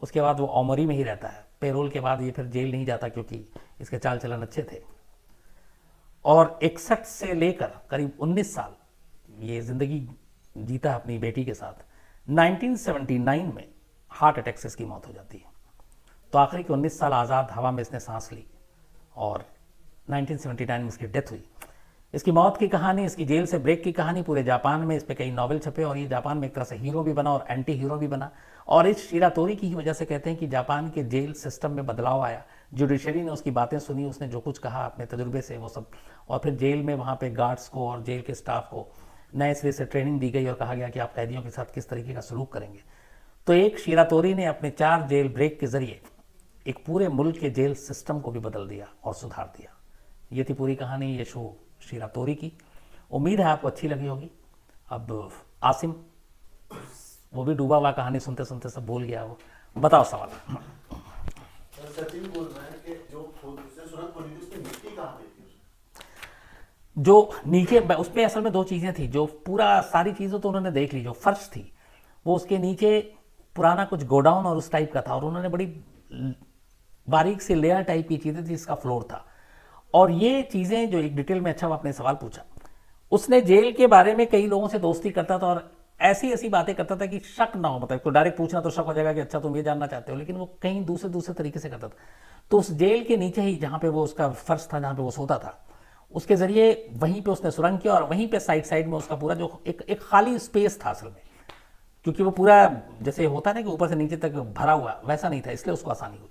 उसके बाद वो अवमोरी में ही रहता है। पेरोल के बाद ये फिर जेल नहीं जाता क्योंकि इसके चाल चलन अच्छे थे। और 61 से लेकर करीब 19 साल ये ज़िंदगी जीता अपनी बेटी के साथ। 1979 में हार्ट अटैक से इसकी मौत हो जाती है। तो आखिरी के 19 साल आज़ाद हवा में इसने सांस ली और 1979 में इसकी डेथ हुई। इसकी मौत की कहानी, इसकी जेल से ब्रेक की कहानी पूरे जापान में, इस पे कई नॉवेल छपे और ये जापान में एक तरह से हीरो भी बना और एंटी हीरो भी बना। और इस शीरा तोरी की ही वजह से कहते हैं कि जापान के जेल सिस्टम में बदलाव आया। जुडिशरी ने उसकी बातें सुनी, उसने जो कुछ कहा अपने तजुर्बे से वो सब, और फिर जेल में वहाँ पे गार्ड्स को और जेल के स्टाफ को नए सिरे से ट्रेनिंग दी गई और कहा गया कि आप कैदियों के साथ किस तरीके का सलूक करेंगे। तो एक शीरा तोरी ने अपने 4 जेल ब्रेक के जरिए एक पूरे मुल्क के जेल सिस्टम को भी बदल दिया और सुधार दिया। ये थी पूरी कहानी ये शो शीरा तोरी की। उम्मीद है आपको अच्छी लगी होगी। अब आसिम, वो भी डूबा हुआ कहानी सुनते सुनते सब भूल गया। वो बताओ सवाल। सचिन बोल रहा है कि जो उसने सुरंग खोदी थी उसकी मिट्टी कहाँ पे थी? जो नीचे उसमें असल में 2 चीज़ें थी। जो पूरा सारी चीज़ें तो उन्होंने देख ली। जो फर्श थी वो उसके नीचे पुराना कुछ गोडाउन और उस टाइप का था, और उन्होंने बड़ी बारीक सी लेयर टाइप की चीज़ें थी, इसका फ्लोर था। और ये चीज़ें जो एक डिटेल में, अच्छा आपने सवाल पूछा, उसने जेल के बारे में कई लोगों से दोस्ती करता था और ऐसी ऐसी बातें करता था कि शक ना हो। मतलब तो डायरेक्ट पूछना तो शक हो जाएगा कि अच्छा तुम ये जानना चाहते हो, लेकिन वो कहीं दूसरे तरीके से करता था। तो उस जेल के नीचे ही जहाँ पे वो उसका फर्श था, जहाँ पे वो सोता था, उसके ज़रिए वहीं पे उसने सुरंग किया और वहीं पे साइड में उसका पूरा जो एक खाली स्पेस था असल में, क्योंकि वो पूरा जैसे होता है ना कि ऊपर से नीचे तक भरा हुआ, वैसा नहीं था, इसलिए उसको आसानी हुई।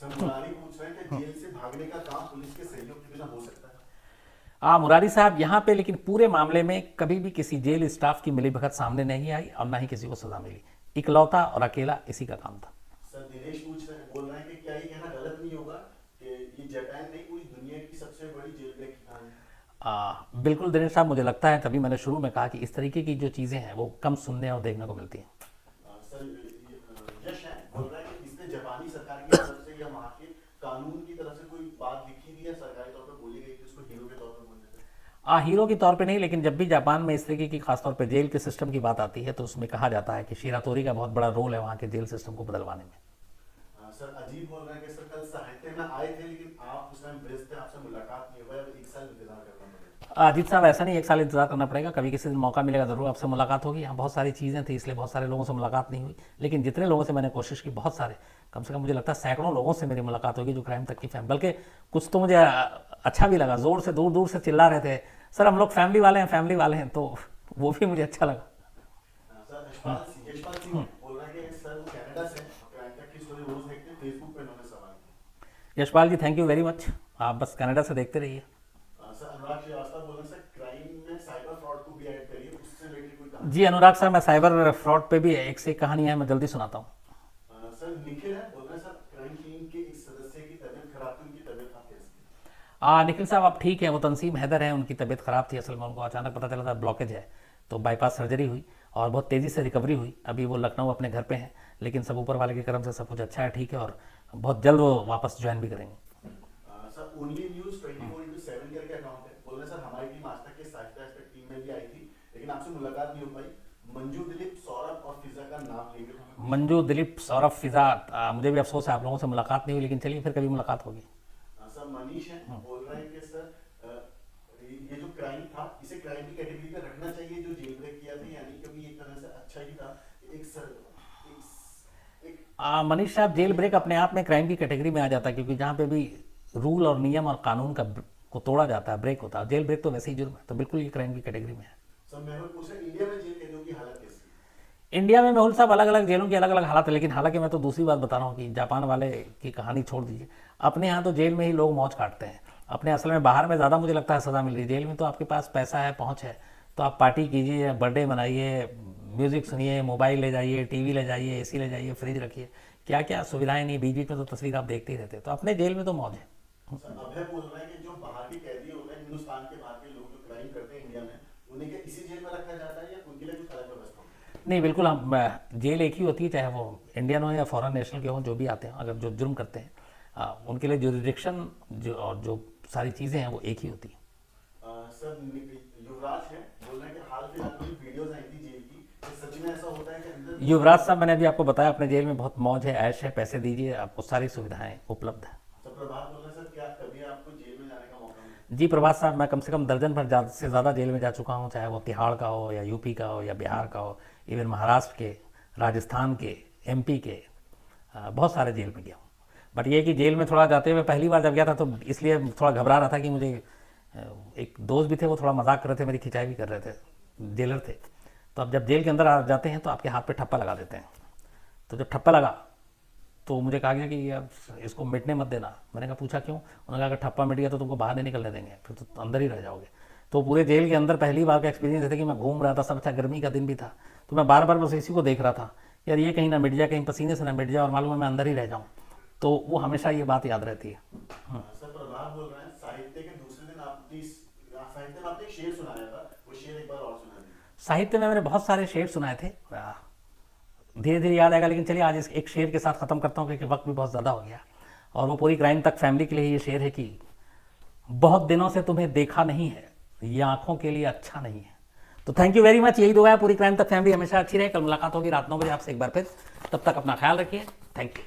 मुरारी पूछ रहे हैं कि जेल से भागने का काम पुलिस के सहयोग के बिना हो सकता है? मुरारी साहब यहाँ पे लेकिन पूरे मामले में कभी भी किसी जेल स्टाफ की मिलीभगत सामने नहीं आई और ना ही किसी को सजा मिली। इकलौता और अकेला इसी का काम था। सर दिनेश पूछ रहे हैं, बोल रहे हैं कि क्या ये कहना गलत नहीं होगा कि ये जापान नहीं पूरी दुनिया की सबसे बड़ी जेल ब्रेक की कहानी? बिल्कुल दिनेश साहब, मुझे लगता है तभी मैंने शुरू में कहा कि इस तरीके की जो चीज़ें हैं वो कम सुनने और देखने को मिलती हैं। सर यश है बोल रहा है कि इसने जापानी सरकार की तरफ से या वहाँ के कानून की तरफ से कोई बात लिखी हुई है, सरकारी तौर पर बोली गई कि उसको हीरो के तौर पर बोलने से? हीरो के तौर पे नहीं, लेकिन जब भी जापान में इस तरीके की खासतौर पे जेल के सिस्टम की बात आती है तो उसमें कहा जाता है कि शीरा तोरी का बहुत बड़ा रोल है वहाँ के जेल सिस्टम को बदलवाने में। सर अजीब बोल रहे हैं कि सर कल साहित्य में आए थे लेकिन आप उस टाइम व्यस्त थे, आपसे मुलाकात नहीं हुई, अब 1 साल इंतजार करना पड़ेगा। अजीत साहब, ऐसा नहीं 1 साल इंतजार करना पड़ेगा, कभी किसी दिन मौका मिलेगा ज़रूर आपसे मुलाकात होगी। यहाँ बहुत सारी चीज़ें थी इसलिए बहुत सारे लोगों से मुलाकात नहीं हुई, लेकिन जितने लोगों से मैंने कोशिश की, बहुत सारे, कम से कम मुझे लगता है सैकड़ों लोगों से मेरी मुलाकात होगी जो क्राइम तक की फैमिली, बल्कि कुछ तो मुझे अच्छा भी लगा, ज़ोर से दूर दूर से चिल्ला रहे थे सर हम लोग फैमिली वाले हैं, तो वो भी मुझे अच्छा लगा। सर यशपाल सिंह बोल रहा है कि सर वो कनाडा से क्राइम तक की स्टोरी रोज देखते हैं, फेसबुक पे इन्होंने सवाल किया। यशपाल जी, थैंक यू वेरी मच। आप बस कनाडा से देखते रहिए। सर अनुराग श्रीवास्तव बोल रहे हैं सर क्राइम में साइबर फ्रॉड को भी ऐड करिए, उससे जी अनुराग साहब, मैं साइबर फ्रॉड पे भी एक से एक कहानी है, मैं जल्दी सुनाता हूँ। सर निखिल है बोल रहे हैं सर, क्राइम टीम के एक सदस्य की तबीयत खराब थी, उनकी तबीयत आप कैसी? निखिल साहब आप ठीक हैं, वो तंसीम हैदर है, उनकी तबीयत ख़राब थी, असल में उनको अचानक पता चला था ब्लॉकेज है, तो बाईपास सर्जरी हुई और बहुत तेज़ी से रिकवरी हुई। अभी वो लखनऊ अपने घर पे हैं, लेकिन सब ऊपर वाले के करम से सब कुछ अच्छा है, ठीक है, और बहुत जल्द वो वापस ज्वाइन भी करेंगे। सर ओनली न्यूज़ 24/7 करके अकाउंट है, बोल रहे हैं सर हमारी टीम आज तक के साहित्य एस्पेक्ट टीम में भी आई थी, लेकिन आपसे मुलाकात नहीं हो पाई। मंजू, दिलीप, सौरभ और फिजा का नाम लेंगे। मंजू, दिलीप, सौरभ, फिजा, मुझे भी अफसोस है आप लोगों से मुलाकात नहीं हुई, लेकिन चलिए फिर कभी मुलाकात होगी। सर मनीष है बोल रहे हैं कि सर ये जो क्राइम था इसे क्राइम की कैटेगरी में रखना चाहिए जो जेल ब्रेक किया था, यानी कभी एक तरह से अच्छा ही था। एक सर मनीष साहब, जेल ब्रेक अपने आप में क्राइम की कैटेगरी में आ जाता है, क्योंकि जहाँ पे भी रूल और नियम और कानून को तोड़ा जाता है, ब्रेक होता है। जेल ब्रेक तो वैसे ही जुर्म है, तो बिल्कुल ये क्राइम की कैटेगरी में है। सर मेहुल पूछ रहे इंडिया में जेल कैदियों की हालत कैसी है? इंडिया में मेहुल साहब अलग अलग जेलों की अलग अलग हालत है, लेकिन हालांकि मैं तो दूसरी बात बता रहा हूँ कि जापान वाले की कहानी छोड़ दीजिए, अपने यहाँ तो जेल में ही लोग मौज काटते हैं। अपने असल में बाहर में ज़्यादा मुझे लगता है सज़ा मिल रही है, जेल में तो आपके पास पैसा है, पहुँच है, तो आप पार्टी कीजिए, बर्थडे मनाइए, म्यूज़िक सुनिए, मोबाइल ले जाइए, टीवी ले जाइए, एसी ले जाइए, फ्रिज रखिए, क्या क्या सुविधाएं नहीं, बीच बीच में तो तस्वीर आप देखते ही रहते हैं। तो अपने जेल में तो मौज है। सर अभय बोल रहे हैं कि जो बाहर के कैदी होते हैं, हिंदुस्तान के बाहर के लोग जो क्राइम करते हैं इंडिया में, उन्हें क्या इसी जेल में रखा जाता है या उनके लिए कुछ अलग व्यवस्था होती है? नहीं, बिल्कुल, हम जेल एक ही होती है, चाहे वो इंडियन हो या फॉरेन नेशनल के हों, जो भी आते हैं, अगर जो जुर्म करते हैं उनके लिए जुरिडिक्शन जो और जो सारी चीज़ें हैं वो एक ही होती हैं। सर युवराज है बोल रहे हैं कि हाल फिलहाल में वीडियोस आई थी जेल की, कि सच में ऐसा होता है कि अंदर? युवराज साहब, मैंने अभी आपको बताया, अपने जेल में बहुत मौज है, ऐश है, पैसे दीजिए, आपको सारी सुविधाएं उपलब्ध है। सर प्रभात बोल रहे हैं सर, क्या कभी आपको जेल में जाने का मौका मिला? जी प्रभात साहब, मैं कम से कम दर्जन भर से ज़्यादा जेल में जा चुका हूँ, चाहे वो तिहाड़ का हो या यूपी का हो या बिहार का हो, इवन महाराष्ट्र के, राजस्थान के, एमपी के, बहुत सारे जेल में गया हूँ। बट ये कि जेल में थोड़ा जाते हुए पहली बार जब गया था तो इसलिए थोड़ा घबरा रहा था कि मुझे एक दोस्त भी थे, वो थोड़ा मजाक कर रहे थे, मेरी खिंचाई भी कर रहे थे, जेलर थे। तो अब जब जेल के अंदर आ जाते हैं तो आपके हाथ पे ठप्पा लगा देते हैं, तो जब ठप्पा लगा तो मुझे कहा गया कि यार इसको मिटने मत देना। मैंने कहा पूछा क्यों? उन्होंने कहा अगर ठप्पा मिट गया तो तुमको बाहर नहीं निकलने देंगे, फिर तो अंदर ही रह जाओगे। तो पूरे जेल के अंदर पहली बार का एक्सपीरियंस था कि मैं घूम रहा था, सब अच्छा, गर्मी का दिन भी था, तो मैं बार बार बस इसी को देख रहा था, यार ये कहीं ना मिट जाए, कहीं पसीने से ना मिट जाए और मालूम है मैं अंदर ही रह जाऊँ। तो वो हमेशा ये बात याद रहती है। सर प्रभात बोल रहे हैं साहित्य के दूसरे दिन साहित्य में आपने एक शेर सुनाया था, वो शेर एक बार और सुना दीजिए। साहित्य में मैंने बहुत सारे शेर सुनाए थे, धीरे धीरे याद आएगा, लेकिन चलिए आज इस एक शेर के साथ ख़त्म करता हूँ क्योंकि वक्त भी बहुत ज़्यादा हो गया। और वो पूरी क्राइम तक फैमिली के लिए ये शेर है कि बहुत दिनों से तुम्हें देखा नहीं है, ये आंखों के लिए अच्छा नहीं है। तो थैंक यू वेरी मच, यही दुआ है पूरी क्राइम तक फैमिली हमेशा अच्छी रहे। कल मुलाकात होगी रात 9 बजे आपसे एक बार फिर, तब तक अपना ख्याल रखिए, थैंक यू।